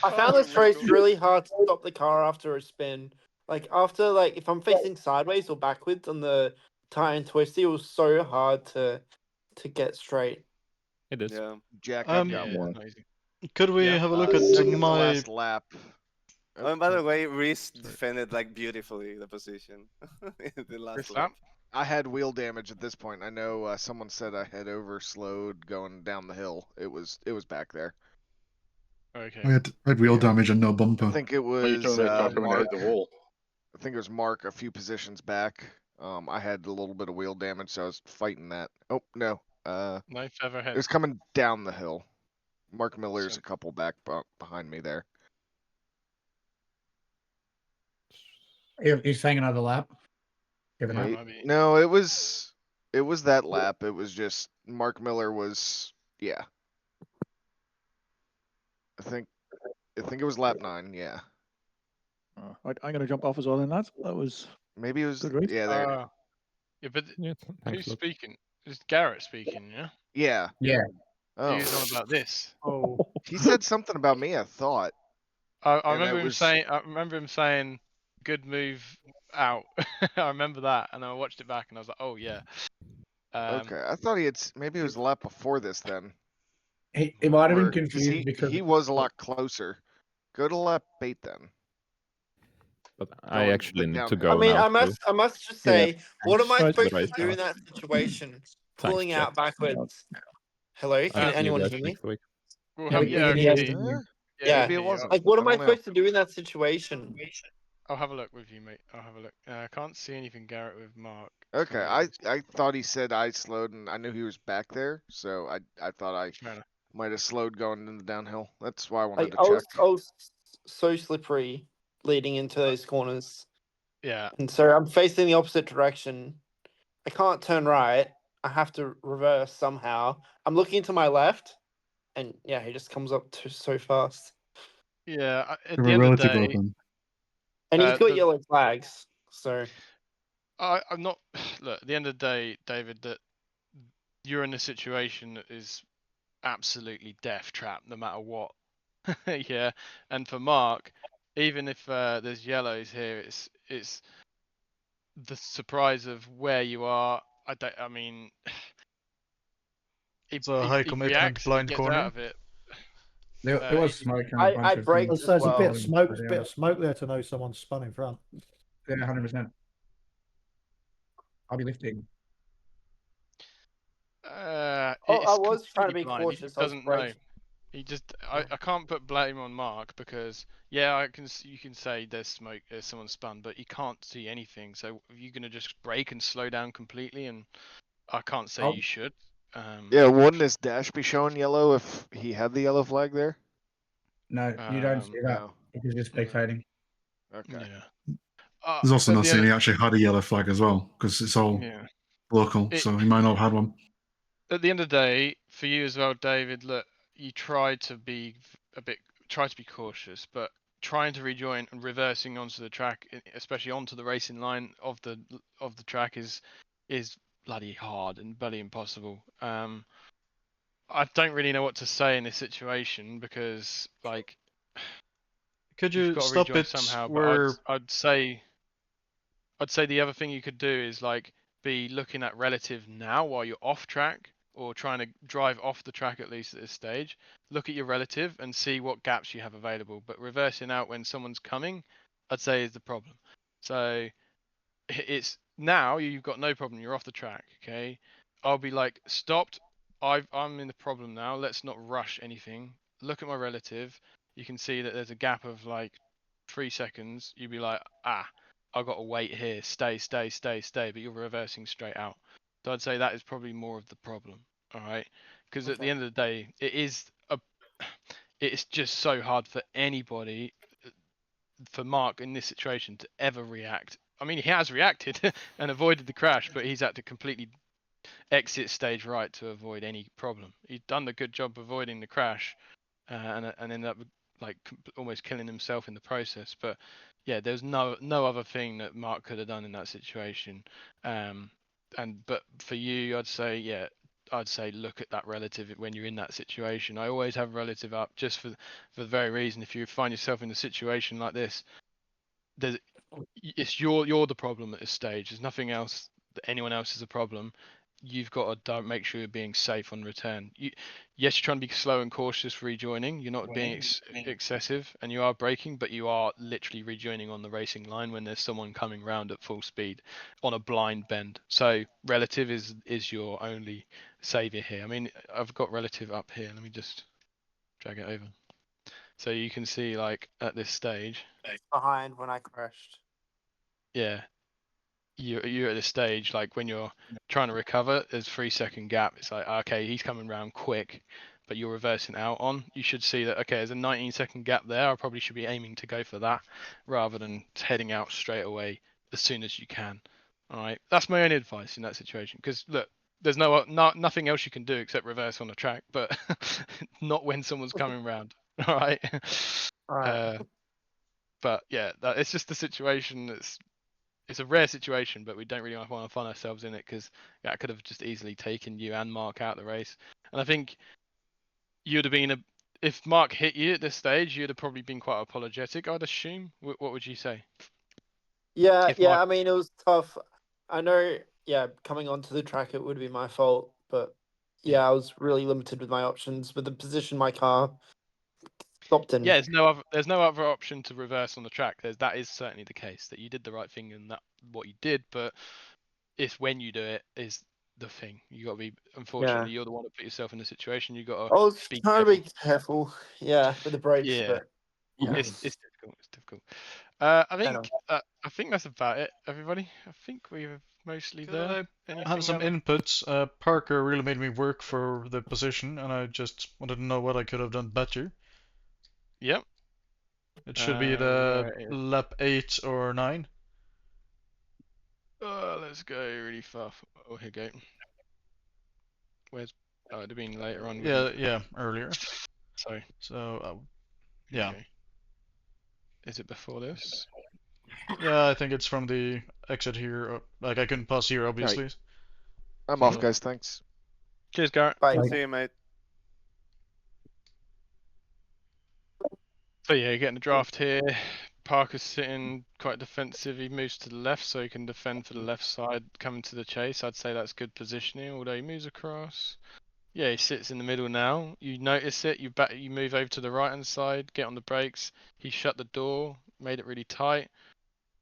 I found this race really hard to stop the car after a spin. Like if I'm facing sideways or backwards on the tie and twisty, it was so hard to get straight. It is. Yeah, Jack, Yeah, got one. Could we have a look at Second to my? last lap. Oh, and by the way, Reese defended like beautifully the position in the last lap. I had wheel damage at this point. I know someone said I had overslowed going down the hill. It was back there. Okay. I had wheel damage and no bumper. I think it was Mark. The wall. I think it was Mark a few positions back. I had a little bit of wheel damage, so I was fighting that. Oh no. Knife ever It was coming down the hill. Mark Miller's a couple back behind me there. He's saying another lap. No, it was that lap. It was just Mark Miller was I think it was lap 9. Yeah. I'm going to jump off as well in that. That was maybe it was good race. Yeah, there. Yeah, but who's speaking? Is Garrett speaking? Yeah. Yeah. Yeah. Oh. He was on about this. Oh. He said something about me. I thought. I remember him saying. I remember him saying, "Good move out." I remember that, and I watched it back, and I was like, "Oh yeah." Okay, I thought maybe it was the lap before this then. He might have been Or- 'cause confused because he was a lot closer. Go to lap 8 then. But I Going actually need to downhill. go I mean, now. I must just say, what am I Right, supposed right, to do in right. that situation? Thanks, Pulling Jack. out backwards. Hello, can I'll see you anyone guys hear me? next week. Yeah. okay. Like, what am I I don't know. supposed to do in that situation? I'll have a look with you, mate. I'll have a look. I can't see anything, Garrett, with Mark. Okay, I thought he said I slowed, and I knew he was back there, so I thought I might have slowed going into the downhill. That's why I wanted Like, to check. I was so slippery leading into those corners. Yeah. And so I'm facing the opposite direction. I can't turn right. I have to reverse somehow. I'm looking to my left, and yeah, he just comes up so fast. Yeah. At They the were end of the relatively day, open. And he's got yellow flags. So I'm not. Look, at the end of the day, David, that you're in a situation that is absolutely death trap, no matter what. Yeah. And for Mark, even if there's yellows here, it's the surprise of where you are. I mean, It's a high commitment blind gets corner. out of it. There was smoke. I braked as So there's a bit well. of smoke. There's a bit of smoke there to know someone's spun in front. Yeah, 100%. I'll be lifting. I was trying to be blind. cautious. He I was doesn't know. braking. He just. I can't put blame on Mark because yeah, you can say there's smoke, there's someone spun, but you can't see anything. So are you gonna just brake and slow down completely? And I can't say you should. Yeah, wouldn't his dash be showing yellow if he had the yellow flag there? No, you don't see that. No. It's just spectating. Okay. Yeah. There's also at not the saying end- he actually had a yellow flag as well, because it's all Yeah. local, so he might not have had one. At the end of the day, for you as well, David, look, you try to be cautious, but trying to rejoin and reversing onto the track, especially onto the racing line of the track, is bloody hard and bloody impossible. I don't really know what to say in this situation because, like, could you've you got to stop rejoin it somehow. But where I'd say the other thing you could do is like be looking at relative now while you're off track, or trying to drive off the track at least at this stage. Look at your relative and see what gaps you have available. But reversing out when someone's coming, I'd say is the problem. So it's now you've got no problem. You're off the track. Okay, I'll be like, stopped. I'm in the problem now. Let's not rush anything. Look at my relative. You can see that there's a gap of like 3 seconds. You'd be like, I've got to wait here. Stay. But you're reversing straight out. So I'd say that is probably more of the problem. All right, because at the end of the day, it's just so hard for anybody, for Mark in this situation, to ever react. I mean, he has reacted and avoided the crash, but he's had to completely exit stage right to avoid any problem. He's done a good job avoiding the crash, and ended up like almost killing himself in the process. But yeah, there's no other thing that Mark could have done in that situation. But for you, I'd say look at that relative when you're in that situation. I always have relative up just for the very reason. If you find yourself in a situation like this, you're the problem at this stage. There's nothing else that anyone else is a problem. You've got to make sure you're being safe on return. Yes, you're trying to be slow and cautious rejoining. You're not being excessive, and you are braking, but you are literally rejoining on the racing line when there's someone coming round at full speed on a blind bend. So relative is your only savior here. I mean, I've got relative up here. Let me just drag it over. So you can see, like, at this stage, behind when I crashed. yeah, you're at this stage, like when you're trying to recover, there's 3 second gap. It's like, okay, he's coming around quick, but you're reversing out on. You should see that, okay, there's a 19-second gap there. I probably should be aiming to go for that rather than heading out straight away as soon as you can. All right, that's my only advice in that situation. Because look, there's nothing else you can do except reverse on the track, but not when someone's coming round. All right. All right. But yeah, it's just the situation. It's a rare situation, but we don't really want to find ourselves in it because that could have just easily taken you and Mark out of the race. And I think you'd have been if Mark hit you at this stage, you'd have probably been quite apologetic, I'd assume. What would you say? Yeah, If yeah. Mark... I mean, it was tough. I know. Yeah, coming onto the track, it would be my fault, but yeah, I was really limited with my options with the position my car stopped in. Yeah, there's no other option to reverse on the track. That is certainly the case, that you did the right thing and that what you did, but it's when you do it is the thing. You got to be, unfortunately, you're the one that put yourself in the situation. You got to I was be trying careful. to be careful. Yeah, with the brakes. Yeah, but yeah. it's difficult. It's difficult. I think that's about it, everybody. I think we're mostly there. I have some inputs. Parker really made me work for the position, and I just wanted to know what I could have done better. Yep. It should be the lap 8 or 9. Let's go really far. Oh, here you go. Where's... Oh, it'd have been later on. Yeah, earlier. Sorry. So, yeah. Okay. Is it before this? Yeah, I think it's from the exit here. Like, I couldn't pass here, obviously. Right. I'm off, guys. Thanks. Cheers, Garrett. Bye. See you, mate. So yeah, you're getting a draft here. Parker's sitting quite defensive. He moves to the left so he can defend for the left side, coming to the chase. I'd say that's good positioning, although he moves across. Yeah, he sits in the middle now. You notice it. You move over to the right-hand side, get on the brakes. He shut the door, made it really tight.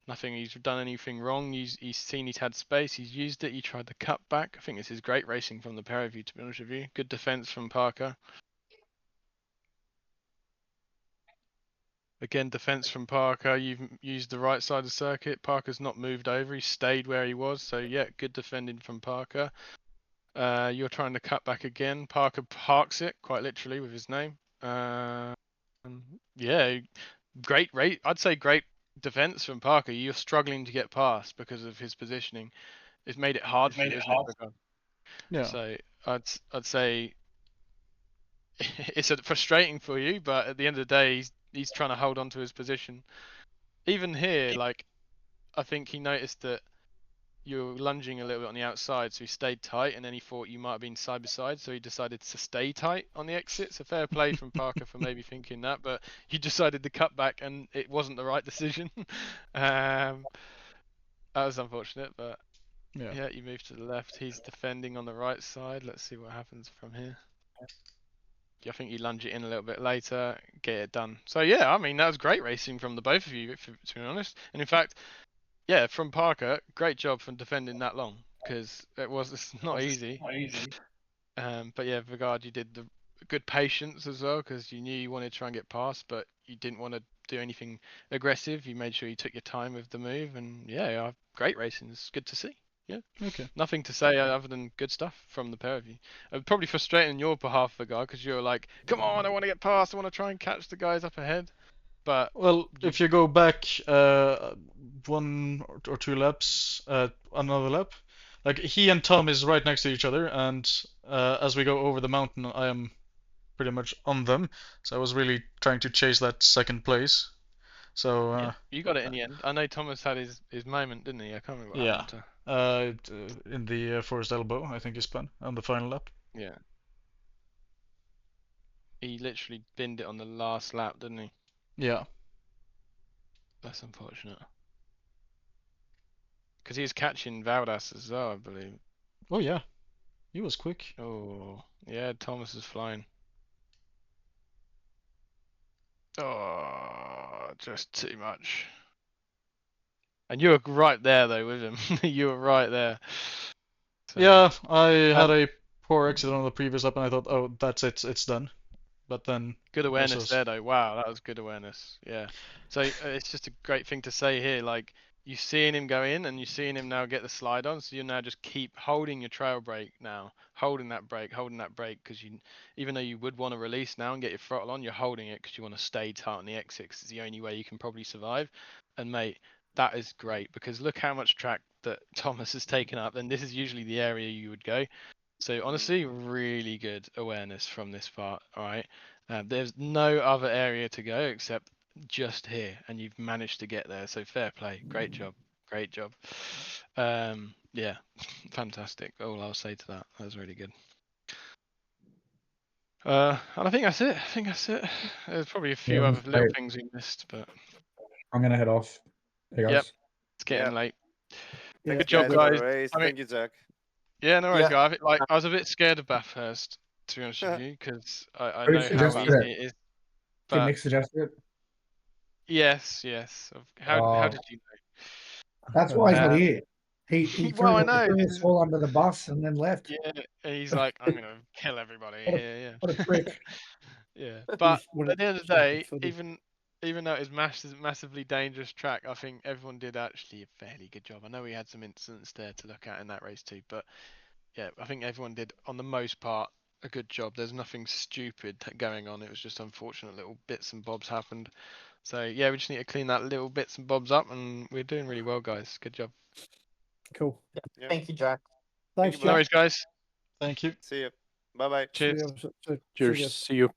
Nothing. He's done anything wrong. He's seen he's had space. He's used it. He tried the cut back. I think this is great racing from the pair of you, to be honest with you. Good defense from Parker. Again, defense from Parker. You've used the right side of the circuit. Parker's not moved over. He stayed where he was. So yeah, good defending from Parker. You're trying to cut back again. Parker parks it, quite literally, with his name. Yeah, great rate. I'd say great defense from Parker. You're struggling to get past because of his positioning. It's made it hard for you, isn't it? Yeah. So I'd say it's frustrating for you, but at the end of the day, he's trying to hold on to his position. Even here, like, I think he noticed that you were lunging a little bit on the outside, so he stayed tight, and then he thought you might have been side by side, so he decided to stay tight on the exit. So fair play from Parker for maybe thinking that, but you decided to cut back, and it wasn't the right decision. That was unfortunate, but yeah, you moved to the left. He's defending on the right side. Let's see what happens from here. I think you lunge it in a little bit later, get it done. So yeah, I mean, that was great racing from the both of you, to be honest. And in fact, yeah, from Parker, great job for defending that long, because it's not easy. But yeah, Vigard, you did the good patience as well, because you knew you wanted to try and get past, but you didn't want to do anything aggressive. You made sure you took your time with the move, and yeah, great racing. It's good to see. Yeah. Okay. Nothing to say other than good stuff from the pair of you. Probably frustrating on your behalf, Vigard, because you're like, come on, I want to get past. I want to try and catch the guys up ahead. But well, if you go back 1 or 2 laps, another lap, like he and Tom is right next to each other, and as we go over the mountain, I am pretty much on them. So I was really trying to chase that second place. So yeah, you got it in the end. I know Thomas had his moment, didn't he? I can't remember what happened to. In the forest elbow, I think he spun on the final lap. Yeah. He literally binned it on the last lap, didn't he? Yeah. That's unfortunate. Because he was catching Valdas as well, I believe. Oh yeah, he was quick. Oh yeah, Thomas is flying. Oh, just too much. And you were right there though with him. You were right there. So, yeah, I had a poor exit on the previous lap, and I thought, oh, that's it, it's done. But then good awareness there though. Wow, that was good awareness. Yeah. So it's just a great thing to say here. Like you're seeing him go in, and you're seeing him now get the slide on. So you now just keep holding your trail brake now, holding that brake, because you, even though you would want to release now and get your throttle on, you're holding it because you want to stay tight on the exit. Cause it's the only way you can probably survive. And mate, that is great, because look how much track that Thomas has taken up, and this is usually the area you would go. So honestly, really good awareness from this part. All right, there's no other area to go except just here, and you've managed to get there. So fair play, great job, great job. Yeah, fantastic. All I'll say to that. That was really good. And I think that's it. There's probably a few other little things we missed, but I'm gonna head off. Hey guys. Yep, it's getting late. Thanks, Good job, guys. Thank you, Jack. Yeah, no worries, guys. I was a bit scared of Bathurst, to be honest with you, because I know how easy it is. Did Nick suggest it? Yes. How did you know? That's why he's not here. He threw us all under the bus and then left. Yeah, and he's like, I'm gonna kill everybody here. Yeah. What a prick. Yeah, but at the end of the day, even though it was massively dangerous track, I think everyone did actually a fairly good job. I know we had some incidents there to look at in that race too, but yeah, I think everyone did, on the most part, a good job. There's nothing stupid going on. It was just unfortunate little bits and bobs happened. So yeah, we just need to clean that little bits and bobs up, and we're doing really well, guys. Good job. Cool. Yeah. Thank you, Jack. Thanks, Jack. No worries, guys. Thank you. See you. Bye bye. Cheers. Cheers. See you.